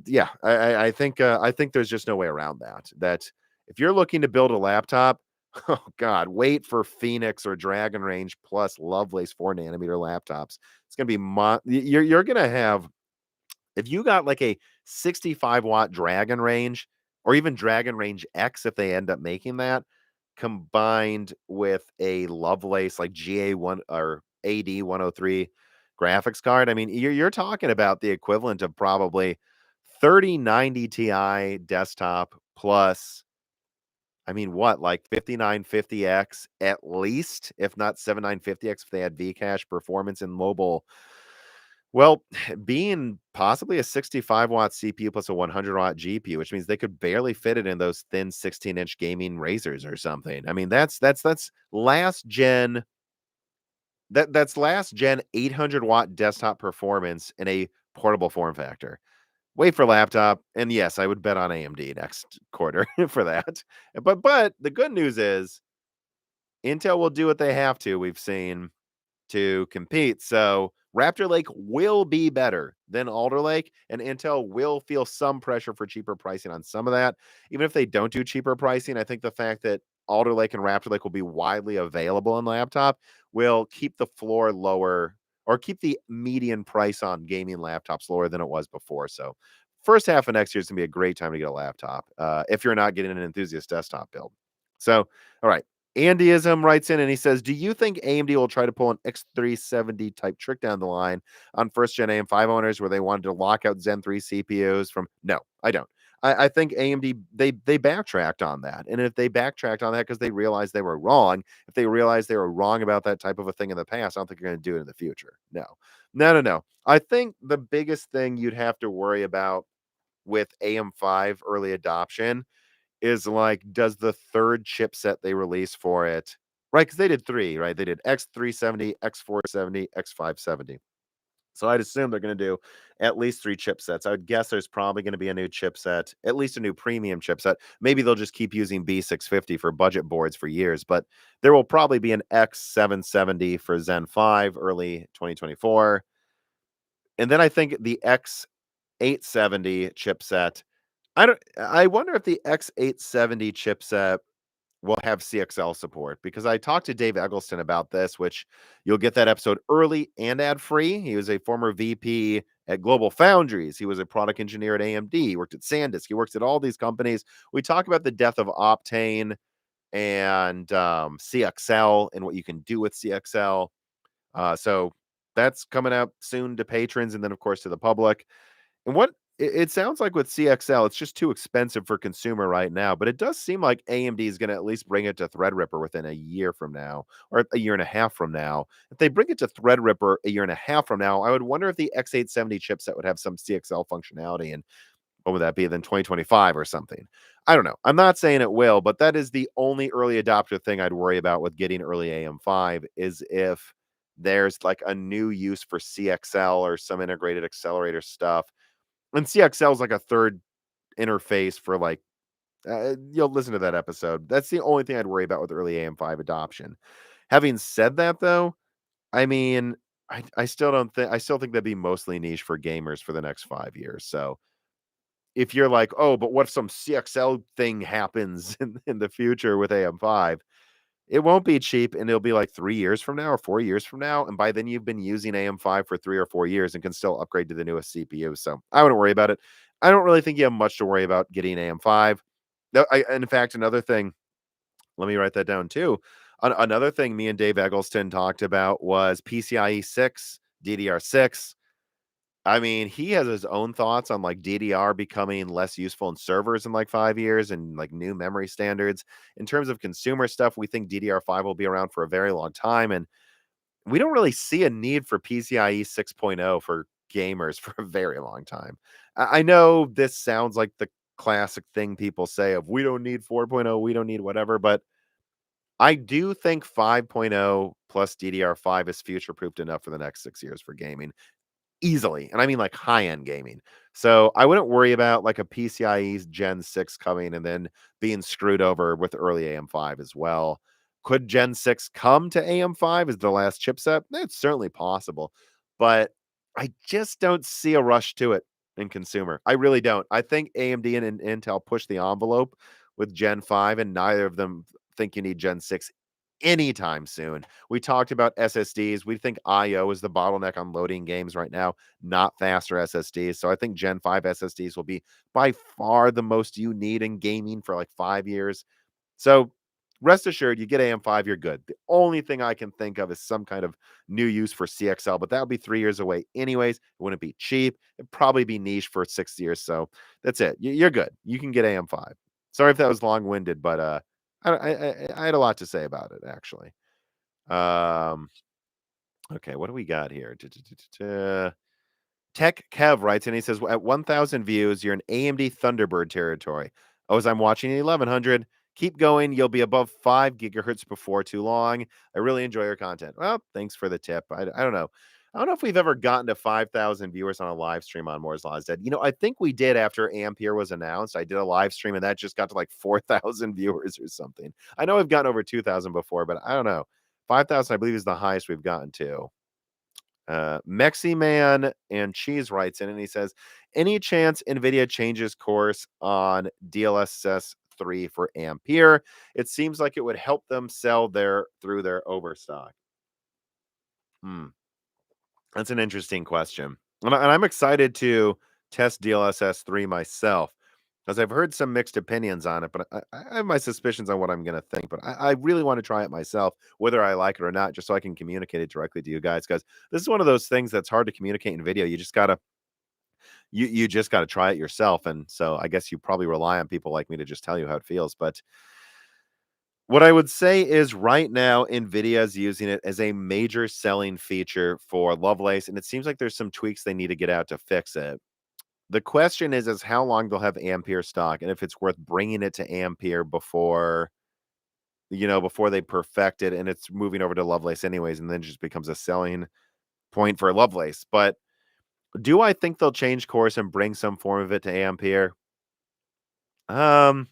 Yeah, I think there's just no way around that. That if you're looking to build a laptop, oh God, wait for Phoenix or Dragon Range plus Lovelace 4 nanometer laptops. It's gonna be you're gonna have, if you got like a 65-watt Dragon Range or even Dragon Range X, if they end up making that, combined with a Lovelace like GA1 or AD103 graphics card, I mean, you're talking about the equivalent of probably 3090 Ti desktop plus, I mean, what, like 5950X at least, if not 7950X if they had Vcache performance in mobile. Well, being possibly a 65-watt CPU plus a 100-watt GPU, which means they could barely fit it in those thin 16-inch gaming razors or something. I mean, that's last gen. That's last gen 800-watt desktop performance in a portable form factor. Wait for laptop, and yes, I would bet on AMD next quarter for that. But the good news is Intel will do what they have to, we've seen, to compete. So Raptor Lake will be better than Alder Lake, and Intel will feel some pressure for cheaper pricing on some of that. Even if they don't do cheaper pricing, I think the fact that Alder Lake and Raptor Lake will be widely available on laptop will keep the floor lower, or keep the median price on gaming laptops lower than it was before. So first half of next year is gonna be a great time to get a laptop if you're not getting an enthusiast desktop build. So, all right. Andyism writes in and he says, do you think AMD will try to pull an X370 type trick down the line on first gen AM5 owners where they wanted to lock out Zen 3 CPUs from? No, I don't. I think AMD, they backtracked on that. And if they backtracked on that because they realized they were wrong, if they realized they were wrong about that type of a thing in the past, I don't think they're going to do it in the future. No, no, no, no. I think the biggest thing you'd have to worry about with AM5 early adoption is like, does the third chipset they release for it, right? Because they did three, right? They did X370, X470, X570. So I'd assume they're going to do at least three chipsets. I would guess there's probably going to be a new chipset, at least a new premium chipset. Maybe they'll just keep using B650 for budget boards for years, but there will probably be an X770 for Zen 5 early 2024. And then I think the X870 chipset, I wonder if the X870 chipset will have CXL support, because I talked to Dave Eggleston about this, which you'll get that episode early and ad free. He was a former VP at Global Foundries. He was a product engineer at AMD. He worked at SanDisk. He works at all these companies. We talk about the death of Optane and CXL and what you can do with CXL. So that's coming out soon to patrons and then, of course, to the public. And what it sounds like with CXL, it's just too expensive for consumer right now, but it does seem like AMD is going to at least bring it to Threadripper within a year from now, or a year and a half from now. If they bring it to Threadripper a year and a half from now, I would wonder if the X870 chipset would have some CXL functionality. And what would that be, then 2025 or something? I don't know. I'm not saying it will, but that is the only early adopter thing I'd worry about with getting early AM5, is if there's like a new use for CXL or some integrated accelerator stuff. And CXL is like a third interface for like, you'll listen to that episode. That's the only thing I'd worry about with early AM5 adoption. Having said that, though, I mean, I still don't think I still think that'd be mostly niche for gamers for the next 5 years. So if you're like, oh, but what if some CXL thing happens in the future with AM5? It won't be cheap, and it'll be like 3 years from now or 4 years from now. And by then, you've been using AM5 for 3 or 4 years and can still upgrade to the newest CPU. So I wouldn't worry about it. I don't really think you have much to worry about getting AM5. In fact, another thing, let me write that down too. Another thing me and Dave Eggleston talked about was PCIe 6, DDR6. I mean, he has his own thoughts on like DDR becoming less useful in servers in like 5 years and like new memory standards. In terms of consumer stuff, we think DDR5 will be around for a very long time. And we don't really see a need for PCIe 6.0 for gamers for a very long time. I know this sounds like the classic thing people say of we don't need 4.0, we don't need whatever, but I do think 5.0 plus DDR5 is future proofed enough for the next 6 years for gaming easily. And I mean like high-end gaming. So I wouldn't worry about like a PCIe Gen 6 coming and then being screwed over with early AM5 as well. Could Gen 6 come to AM5 as the last chipset? It's certainly possible. But I just don't see a rush to it in consumer. I really don't. I think AMD and Intel push the envelope with Gen 5, and neither of them think you need Gen 6 anytime soon. We talked about SSDs. We think IO is the bottleneck on loading games right now, not faster SSDs. So I think Gen 5 SSDs will be by far the most you need in gaming for like 5 years. So rest assured, you get AM5, you're good. The only thing I can think of is some kind of new use for CXL, but that would be 3 years away anyways. It wouldn't be cheap. It'd probably be niche for 6 years. So that's it. You're good. You can get AM5. Sorry if that was long winded, but I had a lot to say about it actually. Um, okay, what do we got here? Tech Kev writes, and he says, at 1,000 views, you're in AMD Thunderbird territory. Oh, as I'm watching the 1100, keep going. You'll be above 5 gigahertz before too long. I really enjoy your content. Well, thanks for the tip. I don't know. I don't know if we've ever gotten to 5,000 viewers on a live stream on Moore's Law is Dead. I think we did after Ampere was announced. I did a live stream, and that just got to like 4,000 viewers or something. I know we've gotten over 2,000 before, but I don't know. 5,000, I believe, is the highest we've gotten to. Mexi Man and Cheese writes in and he says, any chance Nvidia changes course on DLSS 3 for Ampere? It seems like it would help them sell through their overstock. That's an interesting question. And I'm excited to test DLSS 3 myself because I've heard some mixed opinions on it, but I have my suspicions on what I'm going to think. But I really want to try it myself, whether I like it or not, just so I can communicate it directly to you guys. Because this is one of those things that's hard to communicate in video. You just gotta you just gotta try it yourself. And so I guess you probably rely on people like me to just tell you how it feels. But what I would say is right now, NVIDIA is using it as a major selling feature for Lovelace, and it seems like there's some tweaks they need to get out to fix it. The question is how long they'll have Ampere stock and if it's worth bringing it to Ampere before they perfect it and it's moving over to Lovelace anyways, and then just becomes a selling point for Lovelace. But do I think they'll change course and bring some form of it to Ampere? I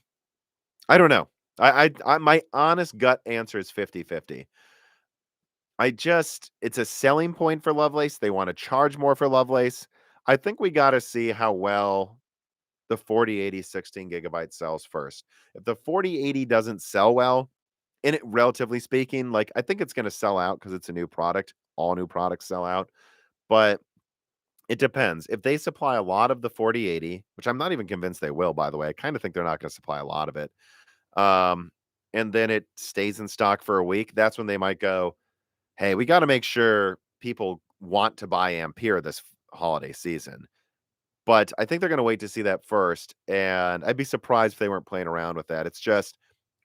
don't know. My honest gut answer is 50-50. It's a selling point for Lovelace. They want to charge more for Lovelace. I think we got to see how well the 4080 16 gigabyte sells first. If the 4080 doesn't sell well, and it relatively speaking, like I think it's going to sell out because it's a new product. All new products sell out, but it depends. If they supply a lot of the 4080, which I'm not even convinced they will, by the way, I kind of think they're not going to supply a lot of it. Um, and then it stays in stock for a week. That's when they might go, hey, we got to make sure people want to buy Ampere this holiday season. But I think they're going to wait to see that first. And I'd be surprised if they weren't playing around with that. It's just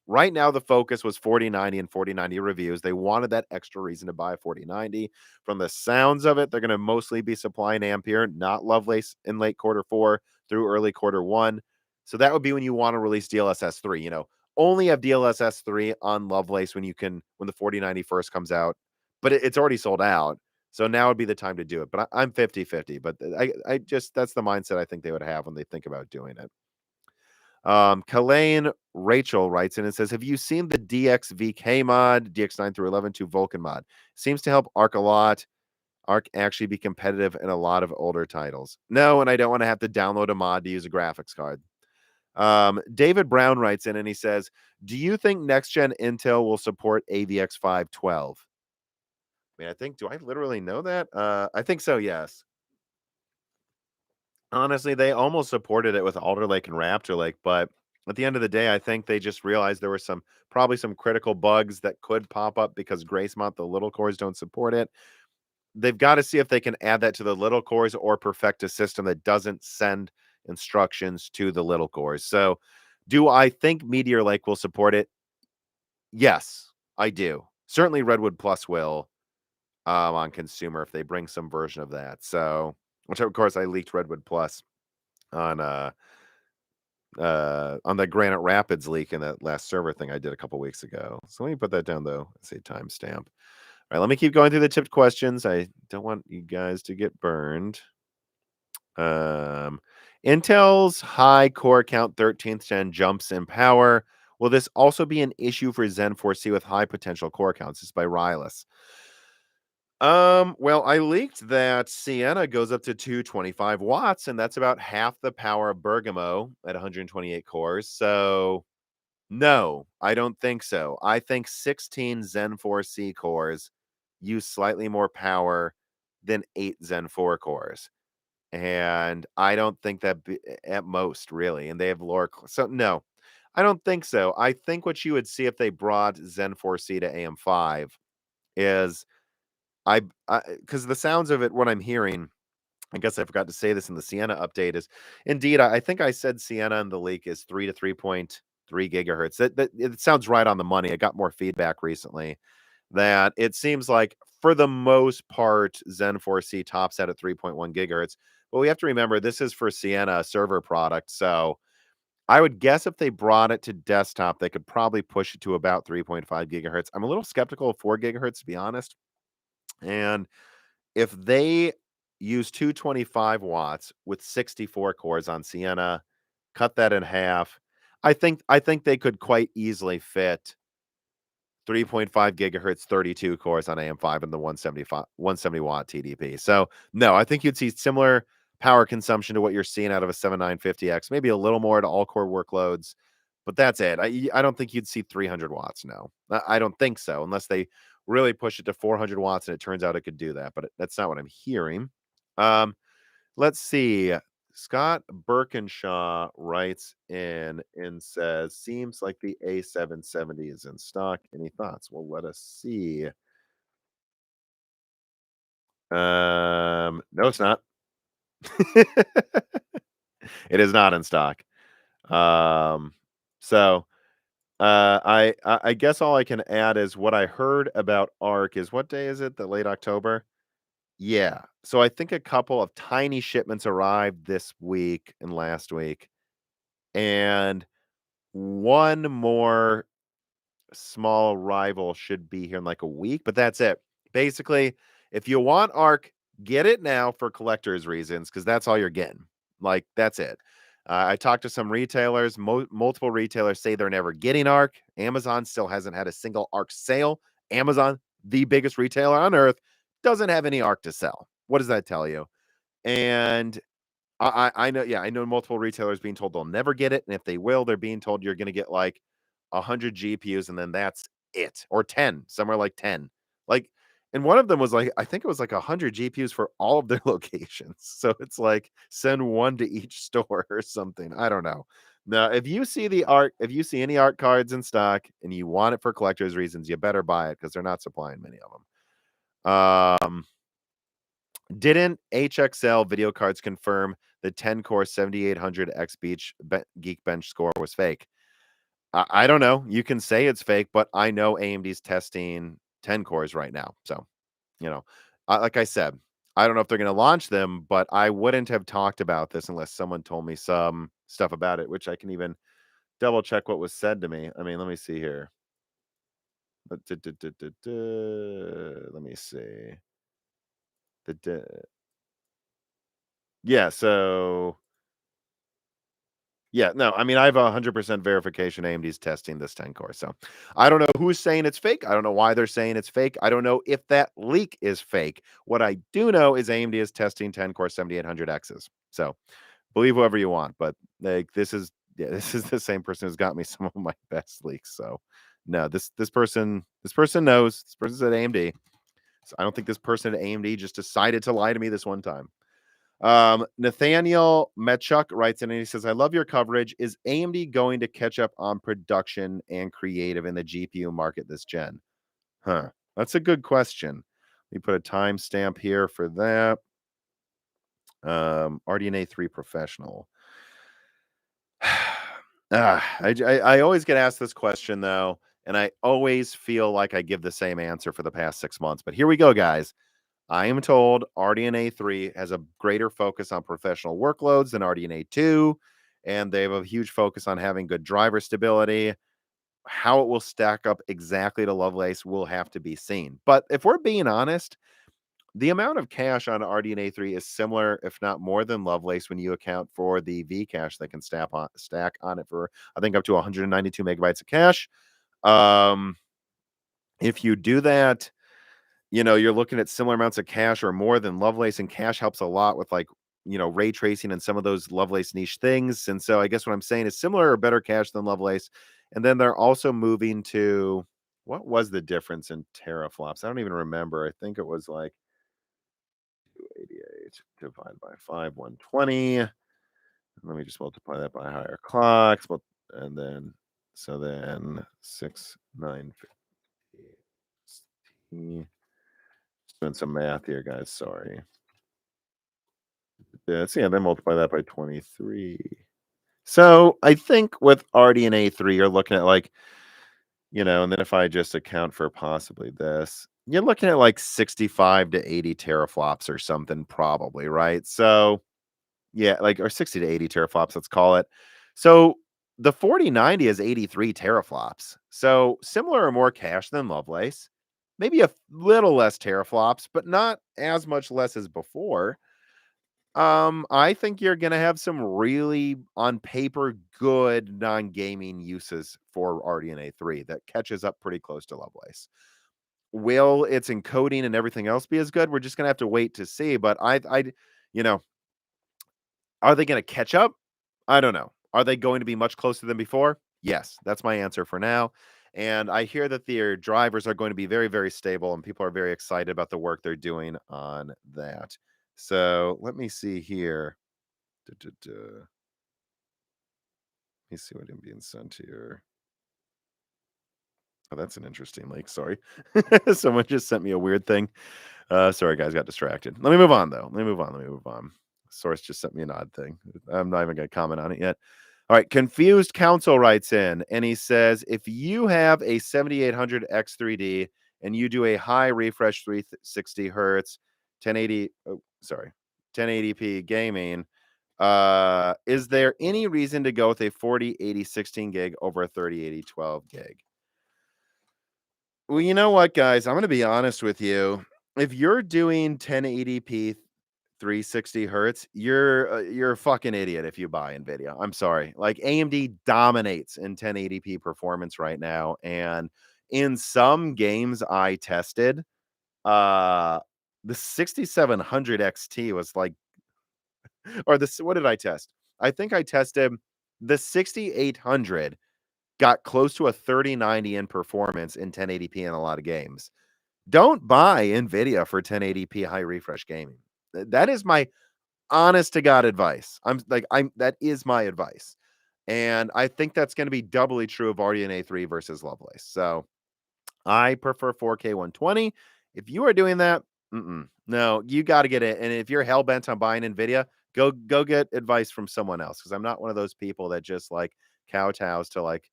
right now, the focus was 4090 and 4090 reviews. They wanted that extra reason to buy a 4090. From the sounds of it, they're going to mostly be supplying Ampere, not Lovelace in late quarter 4 through early quarter 1. So that would be when you want to release DLSS 3. Only have DLSS 3 on Lovelace when the 4090 first comes out but it's already sold out. So now would be the time to do it. But I'm 50-50. But I just that's the mindset I think they would have when they think about doing it. Kalaine Rachel writes in and says, "Have you seen the DXVK mod, DX9 through 11 to Vulkan mod? Seems to help Arc a lot. Arc actually be competitive in a lot of older titles." No, and I don't want to have to download a mod to use a graphics card. David Brown writes in and he says, "Do you think next gen Intel will support AVX 512?" I mean, do I literally know that? I think so, yes. Honestly, they almost supported it with Alder Lake and Raptor Lake, but at the end of the day, I think they just realized there were probably some critical bugs that could pop up because Gracemont, the little cores, don't support it. They've got to see if they can add that to the little cores or perfect a system that doesn't send instructions to the little cores. So, do I think Meteor Lake will support it? Yes, I do. Certainly Redwood Plus will on consumer if they bring some version of that. So, which of course I leaked Redwood Plus on on the Granite Rapids leak in that last server thing I did a couple weeks ago. So let me put that down though. Say timestamp. All right, let me keep going through the tipped questions. I don't want you guys to get burned. Intel's high core count 13th gen jumps in power. Will this also be an issue for Zen 4C with high potential core counts? This is by Rylus. Well, I leaked that Siena goes up to 225 watts, and that's about half the power of Bergamo at 128 cores. So, no, I don't think so. I think 16 Zen 4C cores use slightly more power than 8 Zen 4 cores. And I don't think that at most, really. And they have lower. So, no, I don't think so. I think what you would see if they brought Zen 4C to AM5 is because the sounds of it, what I'm hearing, I guess I forgot to say this in the Siena update, is indeed, I think I said Siena in the leak is 3 to 3.3 gigahertz. That it sounds right on the money. I got more feedback recently that it seems like for the most part, Zen 4C tops out at 3.1 gigahertz. But we have to remember this is for Siena, a server product. So I would guess if they brought it to desktop, they could probably push it to about 3.5 gigahertz. I'm a little skeptical of 4 gigahertz, to be honest. And if they use 225 watts with 64 cores on Siena, cut that in half, I think they could quite easily fit 3.5 gigahertz 32 cores on AM5 and the 170 watt TDP. So, no, I think you'd see similar power consumption to what you're seeing out of a 7950X, maybe a little more to all core workloads, but that's it. I don't think you'd see 300 watts. No, I don't think so, unless they really push it to 400 watts and it turns out it could do that, but that's not what I'm hearing. Um, let's see. Scott Birkinshaw writes in and says, "Seems like the A770 is in stock. Any thoughts?" Well, let us see. No, it's not. It is not in stock. Um, so I guess all I can add is what I heard about ARC is what day is it? The late October? Yeah. So I think a couple of tiny shipments arrived this week and last week, and one more small rival should be here in like a week, but that's it. Basically, if you want ARC, get it now for collectors' reasons because that's all you're getting. Like, that's it. I talked to some retailers. Multiple retailers say they're never getting ARC. Amazon still hasn't had a single ARC sale. Amazon, the biggest retailer on earth, doesn't have any ARC to sell. What does that tell you? And I know, yeah, I know multiple retailers being told they'll never get it, and if they will, they're being told you're gonna get, like, 100 GPUs, and then that's it, or 10, somewhere like 10. Like, and one of them was, like, I think it was, like, 100 GPUs for all of their locations, so it's like, send one to each store or something, I don't know. Now, if you see any ARC cards in stock and you want it for collector's reasons, you better buy it because 'cause they're not supplying many of them. Didn't HXL video cards confirm the 10 core 7800X Geekbench score was fake? I don't know. You can say it's fake, but I know AMD's testing 10 cores right now. So, you know, like I said, I don't know if they're going to launch them, but I wouldn't have talked about this unless someone told me some stuff about it, which I can even double check what was said to me. I mean, let me see here. Let me see. Yeah, so yeah, no, I mean, I have 100% verification AMD's testing this 10 core. So I don't know who's saying it's fake. I don't know why they're saying it's fake. I don't know if that leak is fake. What I do know is AMD is testing 10 core 7800Xs. So believe whoever you want, but like this is yeah, this is the same person who's got me some of my best leaks. So no, this person knows. This person's at AMD. So I don't think this person at AMD just decided to lie to me this one time. Nathaniel Metchuk writes in and he says, I love your coverage. Is AMD going to catch up on production and creative in the GPU market this gen? Huh. That's a good question. Let me put a timestamp here for that. RDNA 3 professional. I always get asked this question though, and I always feel like I give the same answer for the past 6 months. But here we go, guys. I am told RDNA 3 has a greater focus on professional workloads than RDNA 2, and they have a huge focus on having good driver stability. How it will stack up exactly to Lovelace will have to be seen. But if we're being honest, the amount of cache on RDNA 3 is similar, if not more than Lovelace, when you account for the V cache that can stack on it for, I think, up to 192 megabytes of cache. If you do that, you're looking at similar amounts of cache or more than Lovelace, and cache helps a lot with like, ray tracing and some of those Lovelace niche things. And so I guess what I'm saying is similar or better cache than Lovelace. And then they're also moving to what was the difference in teraflops? I don't even remember. I think it was like 288 divided by 5, 120. Let me just multiply that by higher clocks. And then, so then 6, 9, 15. Doing some math here, guys. Sorry. Yeah, then multiply that by 23. So I think with RDNA 3, you're looking at like, and then if I just account for possibly this, you're looking at like 65 to 80 teraflops or something, probably, right? So yeah, like, or 60 to 80 teraflops, let's call it. So the 4090 is 83 teraflops. So similar or more cache than Lovelace. Maybe a little less teraflops, but not as much less as before. I think you're gonna have some really, on paper, good non-gaming uses for RDNA 3 that catches up pretty close to Lovelace. Will its encoding and everything else be as good? We're just gonna have to wait to see. But you know, are they gonna catch up? I don't know. Are they going to be much closer than before? Yes, that's my answer for now. And I hear that their drivers are going to be very, very stable, and people are very excited about the work they're doing on that. So let me see here. Let me see what I'm being sent here. Oh, that's an interesting link. Sorry. Someone just sent me a weird thing. Sorry, guys, got distracted. Let me move on, though. Let me move on. Source just sent me an odd thing. I'm not even going to comment on it yet. All right. Confused Counsel writes in, and he says, if you have a 7800 X3D and you do a high refresh 360 hertz, 1080p gaming, is there any reason to go with a 4080 16 gig over a 3080 12 gig? Well, you know what, guys? I'm going to be honest with you. If you're doing 1080p 360 hertz, you're a fucking idiot if you buy Nvidia. I'm sorry. Like, AMD dominates in 1080p performance right now, and in some games I tested, the 6700 XT was like, or this, what did I test? I think I tested the 6800 got close to a 3090 in performance in 1080p in a lot of games. Don't buy Nvidia for 1080p high refresh gaming. That is my honest to God advice. That is my advice. And I think that's going to be doubly true of RDNA 3 versus Lovelace. So I prefer 4K 120. If you are doing that, no, you got to get it. And if you're hell bent on buying Nvidia, go get advice from someone else, because I'm not one of those people that just like kowtows to like.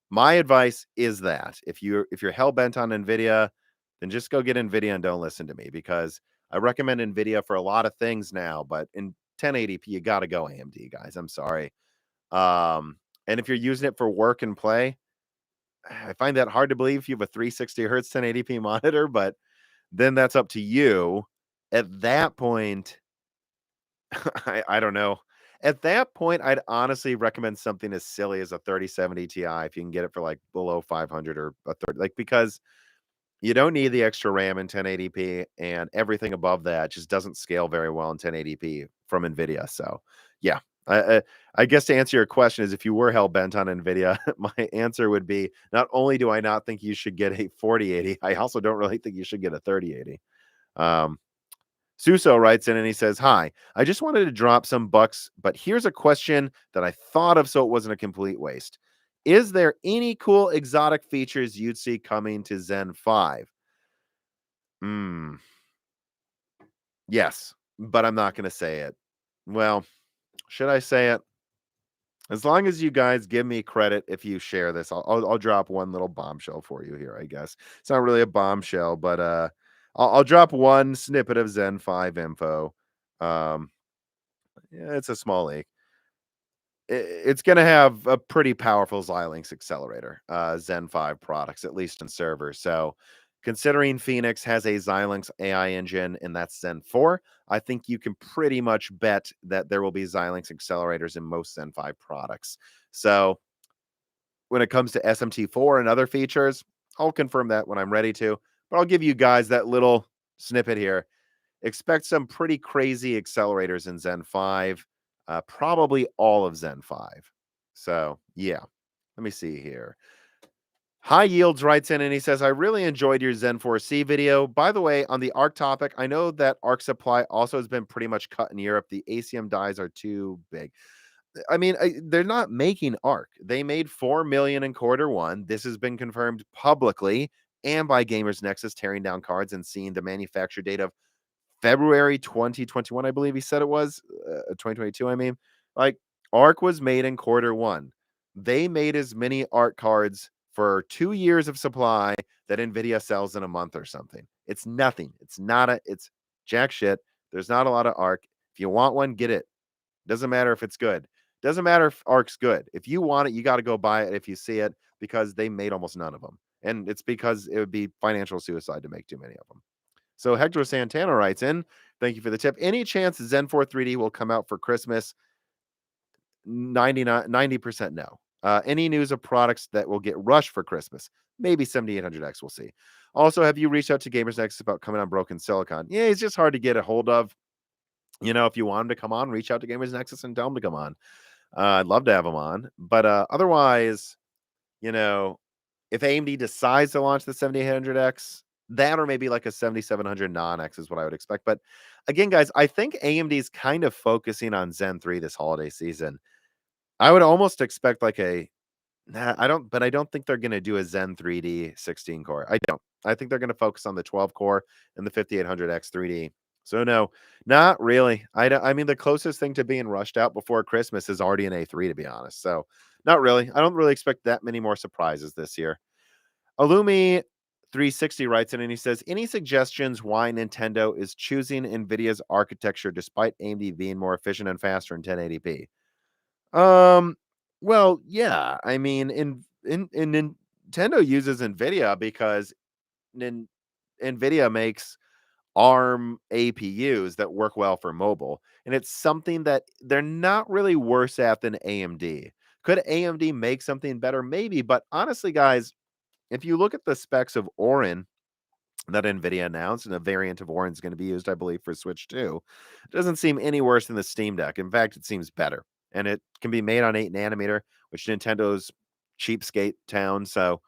My advice is that if you're hell bent on Nvidia, then just go get Nvidia and don't listen to me, because I recommend Nvidia for a lot of things now, but in 1080p you got to go AMD, guys. I'm sorry. And if you're using it for work and play, I find that hard to believe if you have a 360 hertz 1080p monitor, but then that's up to you. At that point, I don't know. At that point, I'd honestly recommend something as silly as a 3070 Ti if you can get it for like below 500 or a third, like because you don't need the extra RAM in 1080p, and everything above that just doesn't scale very well in 1080p from Nvidia. So, yeah, I, I, I guess to answer your question is if you were hell bent on Nvidia, my answer would be not only do I not think you should get a 4080, I also don't really think you should get a 3080. Um, Suso writes in and he says, "Hi, I just wanted to drop some bucks, but here's a question that I thought of so it wasn't a complete waste. Is there any cool exotic features you'd see coming to Zen 5? Hmm. Yes, but I'm not going to say it. Well, should I say it? As long as you guys give me credit if you share this, I'll drop one little bombshell for you here, I guess. It's not really a bombshell, but I'll drop one snippet of Zen 5 info. Um, yeah, it's a small leak. It's going to have a pretty powerful Xilinx accelerator, Zen 5 products, at least in servers. So, considering Phoenix has a Xilinx AI engine and that's Zen 4, I think you can pretty much bet that there will be Xilinx accelerators in most Zen 5 products. So, when it comes to SMT4 and other features, I'll confirm that when I'm ready to, but I'll give you guys that little snippet here. Expect some pretty crazy accelerators in Zen 5, probably all of Zen 5. So, yeah, let me see here. High Yields writes in and he says, I really enjoyed your Zen 4C video. By the way, on the ARC topic, I know that ARC supply also has been pretty much cut in Europe. The ACM dies are too big. I mean, they're not making ARC. They made 4 million in quarter 1. This has been confirmed publicly and by Gamers Nexus tearing down cards and seeing the manufacture date of February 2021, I believe he said it was, 2022, I mean. Like, ARC was made in quarter 1. They made as many ARC cards for 2 years of supply that Nvidia sells in a month or something. It's nothing. It's jack shit. There's not a lot of ARC. If you want one, get it. Doesn't matter if it's good. Doesn't matter if ARC's good. If you want it, you got to go buy it if you see it because they made almost none of them. And it's because it would be financial suicide to make too many of them. So Hector Santana writes in, thank you for the tip. Any chance Zen 4 3D will come out for Christmas? 90% no. Any news of products that will get rushed for Christmas? Maybe 7800X, we'll see. Also, have you reached out to Gamers Nexus about coming on Broken Silicon? Yeah, it's just hard to get a hold of. You know, if you want him to come on, reach out to Gamers Nexus and tell him to come on. I'd love to have him on. But otherwise, you know, if AMD decides to launch the 7800X, that or maybe like a 7700 non-X is what I would expect. But again, guys, I think AMD is kind of focusing on Zen 3 this holiday season. I would almost expect like I don't think they're going to do a Zen 3D 16 core. I don't. I think they're going to focus on the 12 core and the 5800X 3D. So no, not really. I mean, the closest thing to being rushed out before Christmas is RDNA 3, to be honest. So not really. I don't really expect that many more surprises this year. Illumi 360 writes in and he says, any suggestions why Nintendo is choosing Nvidia's architecture despite AMD being more efficient and faster in 1080p? Well, yeah. I mean, in Nintendo uses Nvidia because Nvidia makes ARM APUs that work well for mobile, and it's something that they're not really worse at than AMD. Could AMD make something better? Maybe, but honestly, guys, if you look at the specs of Orin that Nvidia announced, and a variant of Orin is going to be used, I believe, for Switch 2, it doesn't seem any worse than the Steam Deck. In fact, it seems better, and it can be made on 8 nanometer, which Nintendo's cheapskate town. So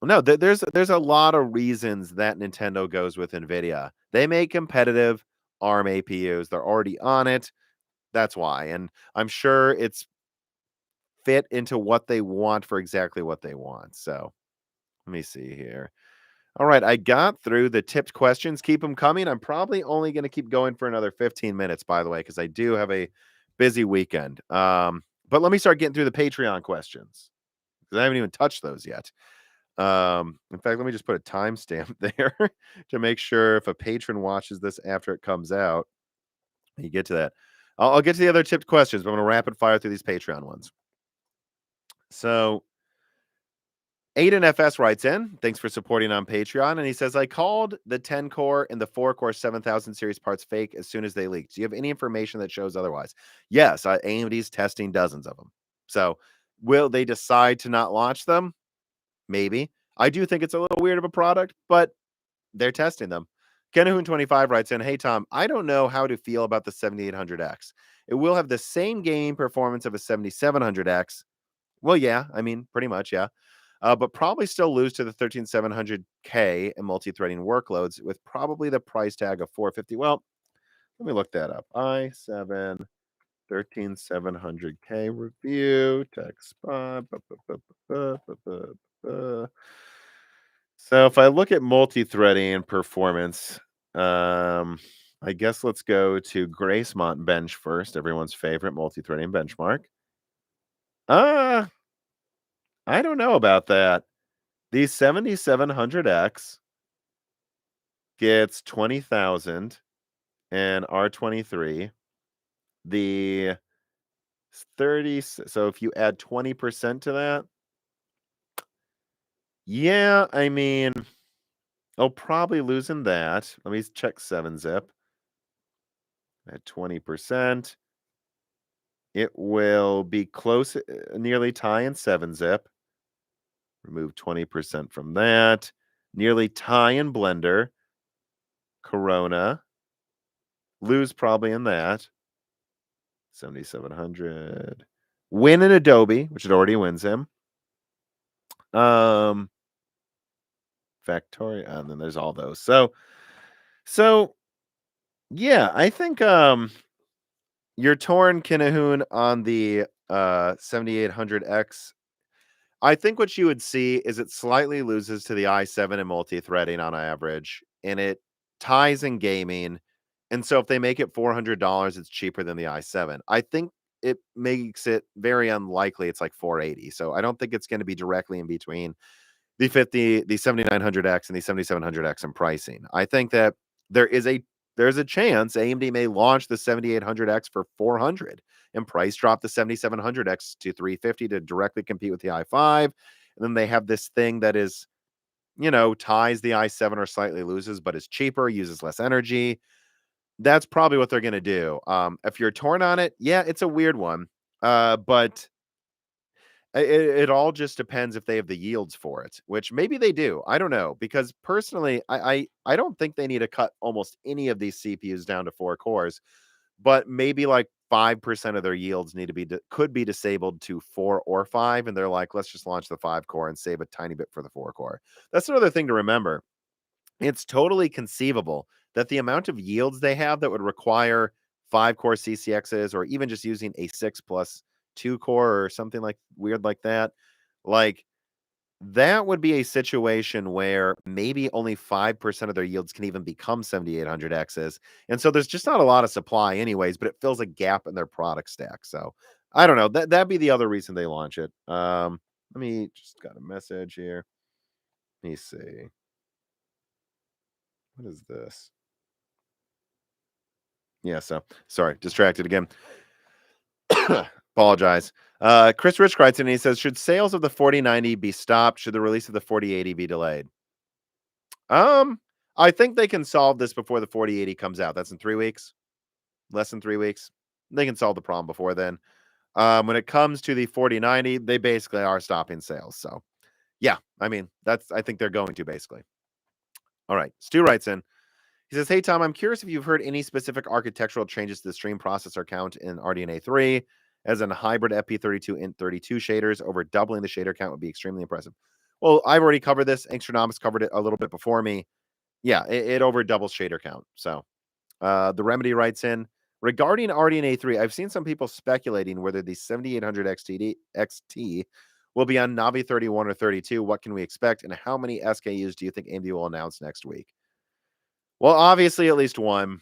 no, there's a lot of reasons that Nintendo goes with Nvidia. They make competitive ARM APUs. They're already on it. That's why, and I'm sure it's fit into what they want for exactly what they want. So let me see here. All right, I got through the tipped questions. Keep them coming. I'm probably only going to keep going for another 15 minutes, by the way, because I do have a busy weekend. But let me start getting through the Patreon questions because I haven't even touched those yet. In fact, let me just put a timestamp there to make sure if a patron watches this after it comes out, you get to that. I'll get to the other tipped questions, but I'm going to rapid fire through these Patreon ones. So Aiden FS writes in, thanks for supporting on Patreon. And he says, I called the 10 core and the 4 core 7000 series parts fake as soon as they leaked. Do you have any information that shows otherwise? Yes, AMD's testing dozens of them. So will they decide to not launch them? Maybe. I do think it's a little weird of a product, but they're testing them. Kenahoon25 writes in, hey, Tom, I don't know how to feel about the 7800X. It will have the same game performance of a 7700X. Well, yeah, I mean, pretty much, yeah. But probably still lose to the 13700K and multi-threading workloads with probably the price tag of 450. Well, let me look that up. i7 13700K review tech spot. So if I look at multi-threading performance, I guess let's go to Gracemont Bench first, everyone's favorite multi-threading benchmark. I don't know about that. The 7700X gets 20,000 and R23. The 30, so if you add 20% to that, yeah, I mean, I'll probably lose in that. Let me check 7-zip. At 20%, it will be close, nearly tie in 7-zip. Remove 20% from that. Nearly tie in Blender. Corona. Lose probably in that. 7700. Win in Adobe, which it already wins him. Factorio, and then there's all those. So yeah, I think you're torn, Kinahoon, on the 7800X. I think what you would see is it slightly loses to the i7 and multi-threading on average, and it ties in gaming. And so if they make it $400, it's cheaper than the i7. I think it makes it very unlikely it's like 480. So I don't think it's going to be directly in between the 7900X and the 7700X in pricing. I think that there's a chance AMD may launch the 7800X for 400 and price drop the 7700X to 350 to directly compete with the i5. And then they have this thing that is, ties the i7 or slightly loses, but is cheaper, uses less energy. That's probably what they're going to do. If you're torn on it, yeah, it's a weird one. But it all just depends if they have the yields for it, which maybe they do. I don't know, because personally, I don't think they need to cut almost any of these CPUs down to 4 cores, but maybe like 5% of their yields need to be could be disabled to 4 or 5, and they're like, let's just launch the 5 core and save a tiny bit for the 4 core. That's another thing to remember. It's totally conceivable that the amount of yields they have that would require 5 core CCXs, or even just using a 6 plus 2 core or something like weird like that, like that would be a situation where maybe only 5% of their yields can even become 7800Xs. And so there's just not a lot of supply anyways, but it fills a gap in their product stack. So I don't know. That'd be the other reason they launch it. Let me just got a message here. Let me see. What is this? Yeah, so sorry, distracted again. Apologize. Chris Rich writes in and he says, should sales of the 4090 be stopped? Should the release of the 4080 be delayed? I think they can solve this before the 4080 comes out. That's in 3 weeks. Less than 3 weeks. They can solve the problem before then. When it comes to the 4090, they basically are stopping sales. So yeah, I mean, I think they're going to basically. All right. Stu writes in. He says, hey, Tom, I'm curious if you've heard any specific architectural changes to the stream processor count in RDNA 3, as in hybrid FP32 int 32 shaders. Over doubling the shader count would be extremely impressive. Well, I've already covered this. Angstronomics covered it a little bit before me. Yeah, it over doubles shader count. So the Remedy writes in, regarding RDNA 3, I've seen some people speculating whether the 7800 XT will be on Navi 31 or 32. What can we expect? And how many SKUs do you think AMD will announce next week? Well, obviously at least one.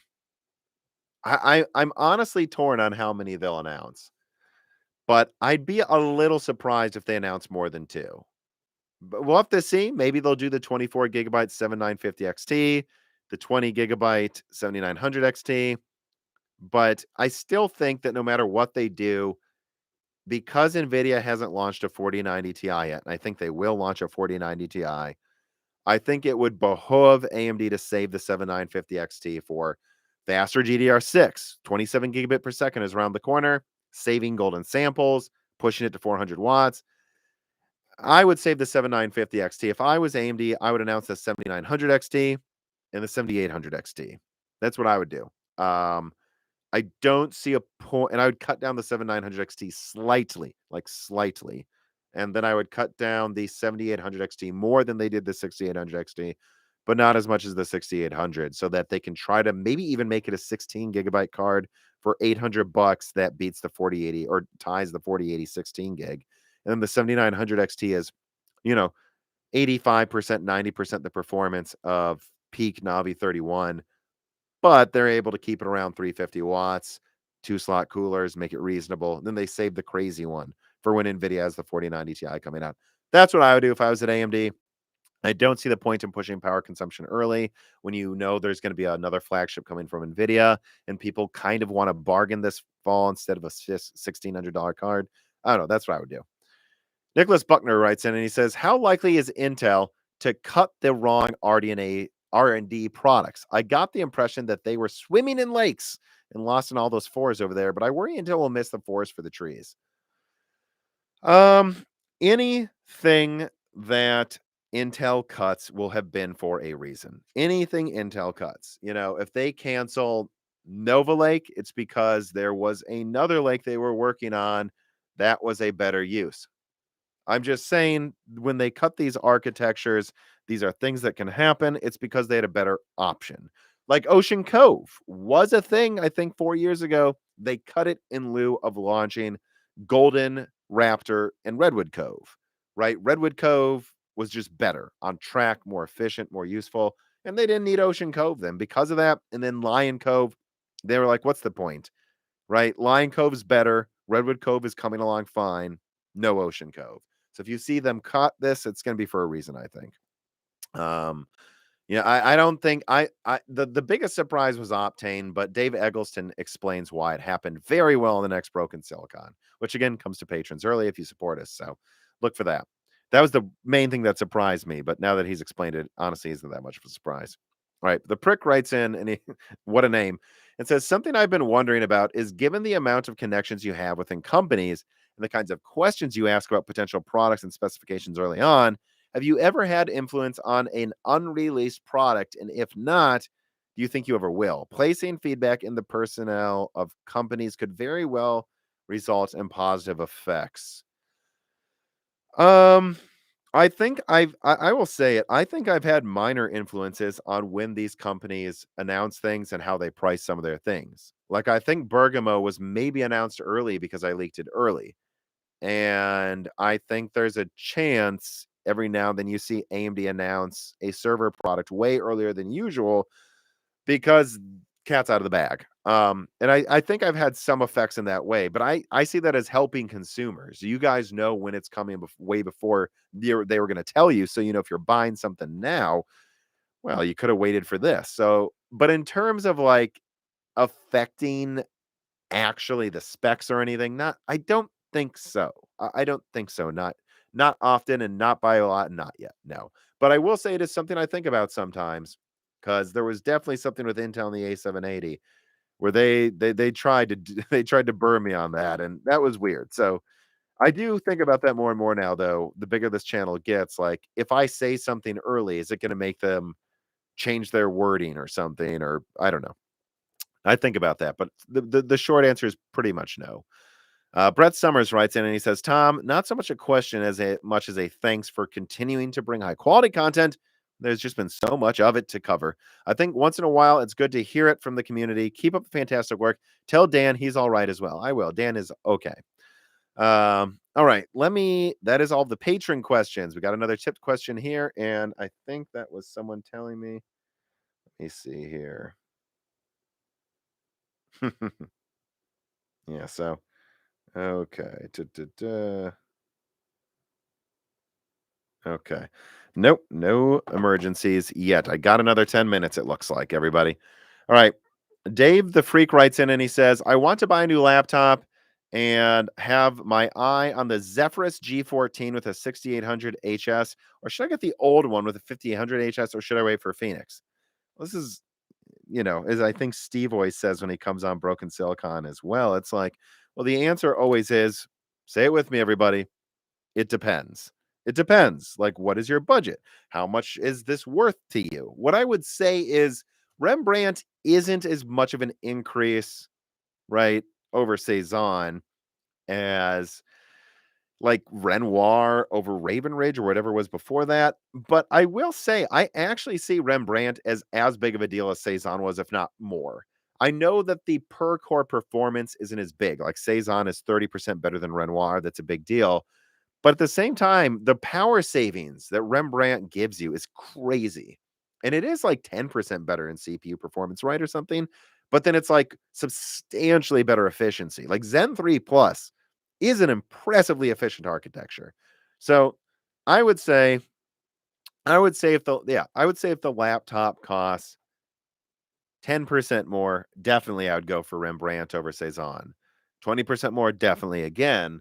I'm honestly torn on how many they'll announce, but I'd be a little surprised if they announce more than 2. But we'll have to see. Maybe they'll do the 24 gigabyte 7950 XT, the 20 gigabyte 7900 XT. But I still think that no matter what they do, because Nvidia hasn't launched a 4090 Ti yet, and I think they will launch a 4090 Ti, I think it would behoove AMD to save the 7950 XT for faster GDR6. 27 gigabit per second is around the corner, saving golden samples, pushing it to 400 watts. I would save the 7950 XT. If I was AMD, I would announce the 7900 XT and the 7800 XT. That's what I would do. I don't see a point, and I would cut down the 7900 XT slightly, like slightly, and then I would cut down the 7800 XT more than they did the 6800 XT, but not as much as the 6800, so that they can try to maybe even make it a 16 gigabyte card for $800 that beats the 4080 or ties the 4080 16 gig, and then the 7900 XT is, you know, 85%, 90% the performance of peak Navi 31, but they're able to keep it around 350 watts, 2-slot coolers, make it reasonable. And then they save the crazy one for when Nvidia has the 4090 Ti coming out. That's what I would do if I was at AMD. I don't see the point in pushing power consumption early when you know there's going to be another flagship coming from Nvidia and people kind of want to bargain this fall instead of a $1,600 card. I don't know. That's what I would do. Nicholas Buckner writes in and he says, how likely is Intel to cut the wrong RDNA R&D products? I got the impression that they were swimming in lakes and lost in all those forests over there, but I worry Intel will miss the forest for the trees. Anything that Intel cuts will have been for a reason. Anything Intel cuts, if they cancel Nova Lake, it's because there was another lake they were working on that was a better use. I'm just saying when they cut these architectures, these are things that can happen. It's because they had a better option. Like Ocean Cove was a thing, I think 4 years ago. They cut it in lieu of launching Golden, Raptor, and Redwood Cove, right? Redwood Cove was just better on track, more efficient, more useful. And they didn't need Ocean Cove then because of that. And then Lion Cove, they were like, what's the point? Right? Lion Cove is better. Redwood Cove is coming along fine. No Ocean Cove. So if you see them cut this, it's going to be for a reason, I think. I don't think the biggest surprise was Optane, but Dave Eggleston explains why it happened very well in the next Broken Silicon, which again comes to patrons early if you support us. So look for that. That was the main thing that surprised me, but now that he's explained it, honestly, isn't that much of a surprise. All right, the prick writes in, and what a name. It says, something I've been wondering about is given the amount of connections you have within companies and the kinds of questions you ask about potential products and specifications early on, have you ever had influence on an unreleased product? And if not, do you think you ever will? Placing feedback in the personnel of companies could very well result in positive effects. I think I will say it. I think I've had minor influences on when these companies announce things and how they price some of their things. Like I think Bergamo was maybe announced early because I leaked it early. And I think there's a chance every now and then you see AMD announce a server product way earlier than usual because cat's out of the bag. And I think I've had some effects in that way, but I see that as helping consumers. You guys know when it's coming way before they were going to tell you. So, if you're buying something now, well, you could have waited for this. So, but in terms of like affecting actually the specs or anything, I don't think so. I don't think so. Not often and not by a lot, not yet. No. But I will say it is something I think about sometimes because there was definitely something with Intel and the A780 where they tried to they tried to burn me on that, and that was weird. So I do think about that more and more now, though. The bigger this channel gets, like if I say something early, is it going to make them change their wording or something? Or I don't know. I think about that, but the short answer is pretty much no. Brett Summers writes in and he says, Tom, not so much a question as much as a thanks for continuing to bring high quality content. There's just been so much of it to cover. I think once in a while, it's good to hear it from the community. Keep up the fantastic work. Tell Dan he's all right as well. I will. Dan is okay. All right. That is all the patron questions. We got another tipped question here. And I think that was someone telling me, let me see here. Yeah. So, okay. Okay. Nope, no emergencies yet. I got another 10 minutes, it looks like, everybody. All right. Dave the Freak writes in and he says, I want to buy a new laptop and have my eye on the Zephyrus G14 with a 6800 HS, or should I get the old one with a 5800 HS, or should I wait for Phoenix? This is, as I think Steve always says when he comes on Broken Silicon as well. It's like, well, the answer always is, say it with me, everybody. It depends. It depends. Like, what is your budget? How much is this worth to you? What I would say is Rembrandt isn't as much of an increase, right, over Cezanne as like Renoir over Raven Ridge or whatever was before that. But I will say, I actually see Rembrandt as big of a deal as Cezanne was, if not more. I know that the per core performance isn't as big. Like Cezanne is 30% better than Renoir. That's a big deal. But at the same time, the power savings that Rembrandt gives you is crazy. And it is like 10% better in CPU performance, right? Or something. But then it's like substantially better efficiency. Like Zen 3 Plus is an impressively efficient architecture. So I would say, I would say if the laptop costs 10% more, definitely I would go for Rembrandt over Cezanne. 20% more, definitely again.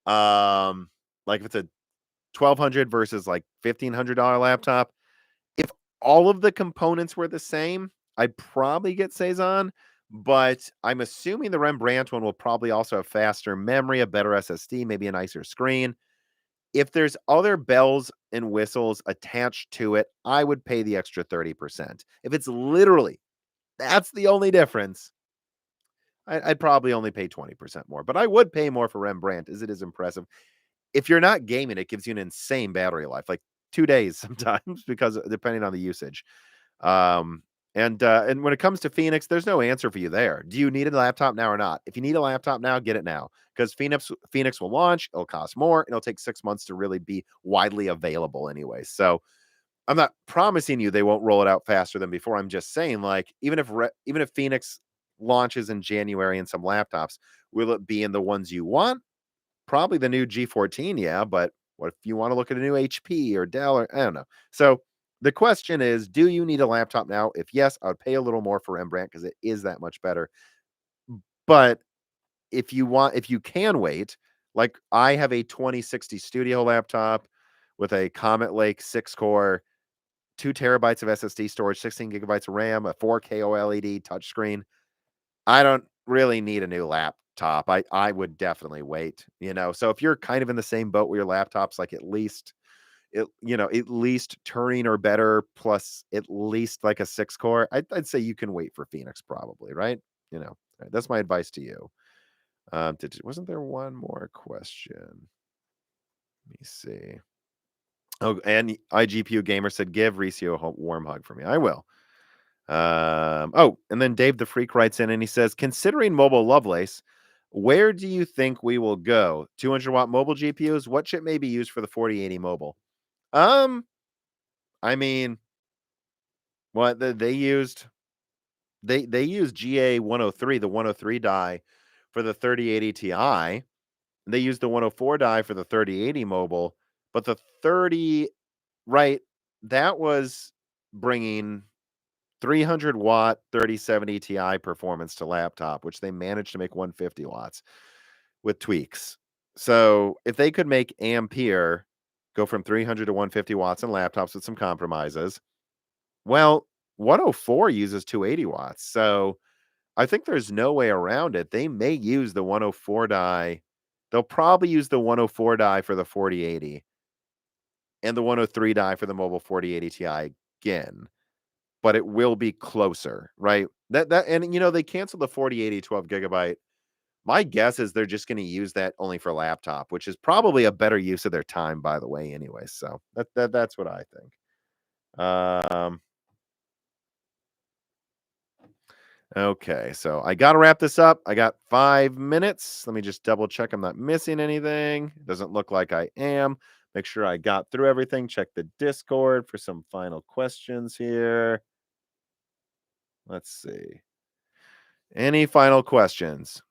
Like if it's a 1,200 versus like $1,500 laptop, if all of the components were the same, I'd probably get Cezanne, but I'm assuming the Rembrandt one will probably also have faster memory, a better SSD, maybe a nicer screen. If there's other bells and whistles attached to it, I would pay the extra 30%. If it's literally that's the only difference, I'd probably only pay 20% more, but I would pay more for Rembrandt as it is impressive. If you're not gaming, it gives you an insane battery life, like 2 days sometimes because depending on the usage. And when it comes to Phoenix, there's no answer for you there. Do you need a laptop now or not? If you need a laptop now, get it now because Phoenix will launch. It'll cost more. And it'll take 6 months to really be widely available anyway. So I'm not promising you they won't roll it out faster than before. I'm just saying, like, even if Phoenix launches in January in some laptops, will it be in the ones you want? Probably the new G14, yeah, but what if you want to look at a new HP or Dell or I don't know. So the question is, do you need a laptop now? If yes, I would pay a little more for Rembrandt because it is that much better. But if you can wait, like I have a 2060 Studio laptop with a Comet Lake 6 core, 2 terabytes of SSD storage, 16 gigabytes of RAM, a 4K OLED touchscreen. I don't really need a new laptop. I would definitely wait, So if you're kind of in the same boat with your laptops, like at least Turing or better, plus at least like a 6 core, I'd say you can wait for Phoenix probably, right? Right, that's my advice to you. Wasn't there one more question? Let me see. Oh, and iGPU Gamer said, give Recio a warm hug for me. I will. And then Dave the Freak writes in and he says, considering mobile Lovelace, where do you think we will go? 200-watt mobile GPUs? What chip may be used for the 4080 mobile? I mean, what they used they used GA 103, the 103 die for the 3080 Ti. They used the 104 die for the 3080 mobile, but the 30, right, that was bringing 300-watt 3070 Ti performance to laptop, which they managed to make 150 watts with tweaks. So if they could make Ampere go from 300 to 150 watts in laptops with some compromises, well, 104 uses 280 watts. So I think there's no way around it. They may use the 104 die. They'll probably use the 104 die for the 4080 and the 103 die for the mobile 4080 Ti again, but it will be closer, right? And they canceled the 4080 12 gigabyte. My guess is they're just going to use that only for laptop, which is probably a better use of their time, by the way, anyway. So that's what I think. Okay, so I got to wrap this up. I got 5 minutes. Let me just double check I'm not missing anything. It doesn't look like I am. Make sure I got through everything. Check the Discord for some final questions here. Let's see. Any final questions?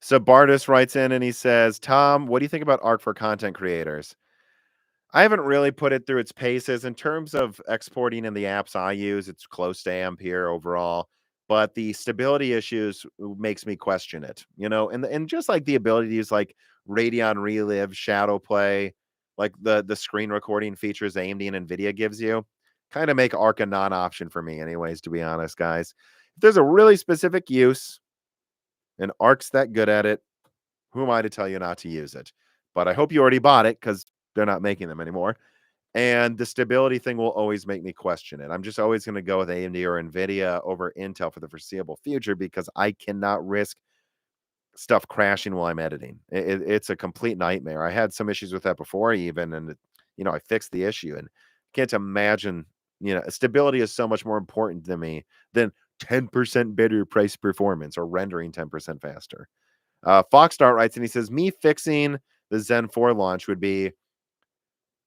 So Bardis writes in and he says, Tom, what do you think about ARC for content creators? I haven't really put it through its paces in terms of exporting in the apps I use. It's close to Ampere overall. but the stability issues makes me question it, and just like the ability to use like Radeon Relive, Shadow Play, like the screen recording features AMD and Nvidia gives you, kind of make Arc a non-option for me anyways, to be honest, guys. If there's a really specific use and Arc's that good at it, who am I to tell you not to use it? But I hope you already bought it because they're not making them anymore. And the stability thing will always make me question it. I'm just always going to go with AMD or Nvidia over Intel for the foreseeable future because I cannot risk stuff crashing while I'm editing. It's a complete nightmare. I had some issues with that before even, and I fixed the issue and can't imagine, stability is so much more important to me than 10% better price performance or rendering 10% faster. Foxstart writes and he says, me fixing the Zen 4 launch would be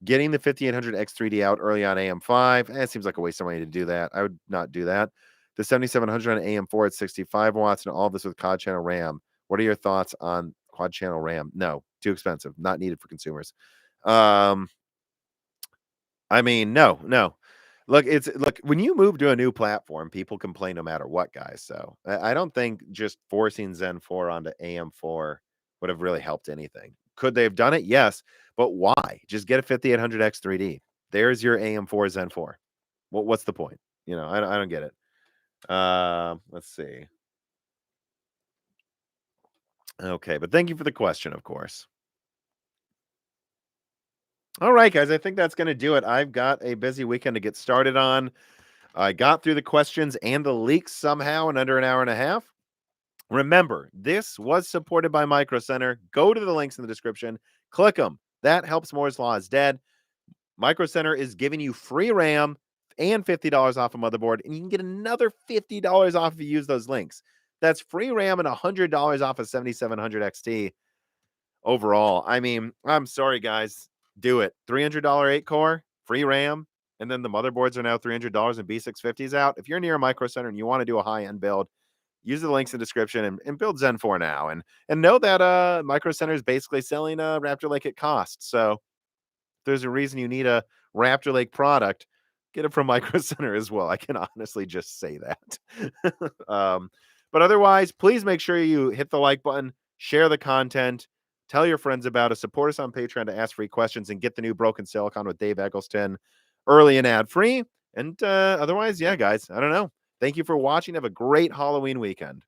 getting the 5800 X3D out early on AM5. It seems like a waste of money to do that. I would not do that. The 7700 on AM4 at 65 watts and all this with quad channel RAM. What are your thoughts on quad channel RAM? No, too expensive. Not needed for consumers. I mean, no. Look, when you move to a new platform, people complain no matter what, guys. So I don't think just forcing Zen 4 onto AM4 would have really helped anything. Could they have done it? Yes. But why? Just get a 5800 X3D. There's your AM4 Zen 4. What's the point? I don't get it. Let's see. Okay, but thank you for the question, of course. All right, guys, I think that's going to do it. I've got a busy weekend to get started on. I got through the questions and the leaks somehow in under an hour and a half. Remember, this was supported by Micro Center. Go to the links in the description. Click them. That helps Moore's Law is dead. Micro Center is giving you free RAM and $50 off a motherboard, and you can get another $50 off if you use those links. That's free RAM and $100 off a 7700 XT overall. I mean, I'm sorry, guys. Do it. $300 8-core, free RAM, and then the motherboards are now $300 and B650's out. If you're near a Micro Center and you want to do a high-end build, use the links in the description and build Zen 4 now. And know that Micro Center is basically selling Raptor Lake at cost. So if there's a reason you need a Raptor Lake product, get it from Micro Center as well. I can honestly just say that. But otherwise, please make sure you hit the like button, share the content, tell your friends about us, support us on Patreon to ask free questions, and get the new Broken Silicon with Dave Eggleston early and ad-free. And otherwise, yeah, guys, I don't know. Thank you for watching. Have a great Halloween weekend.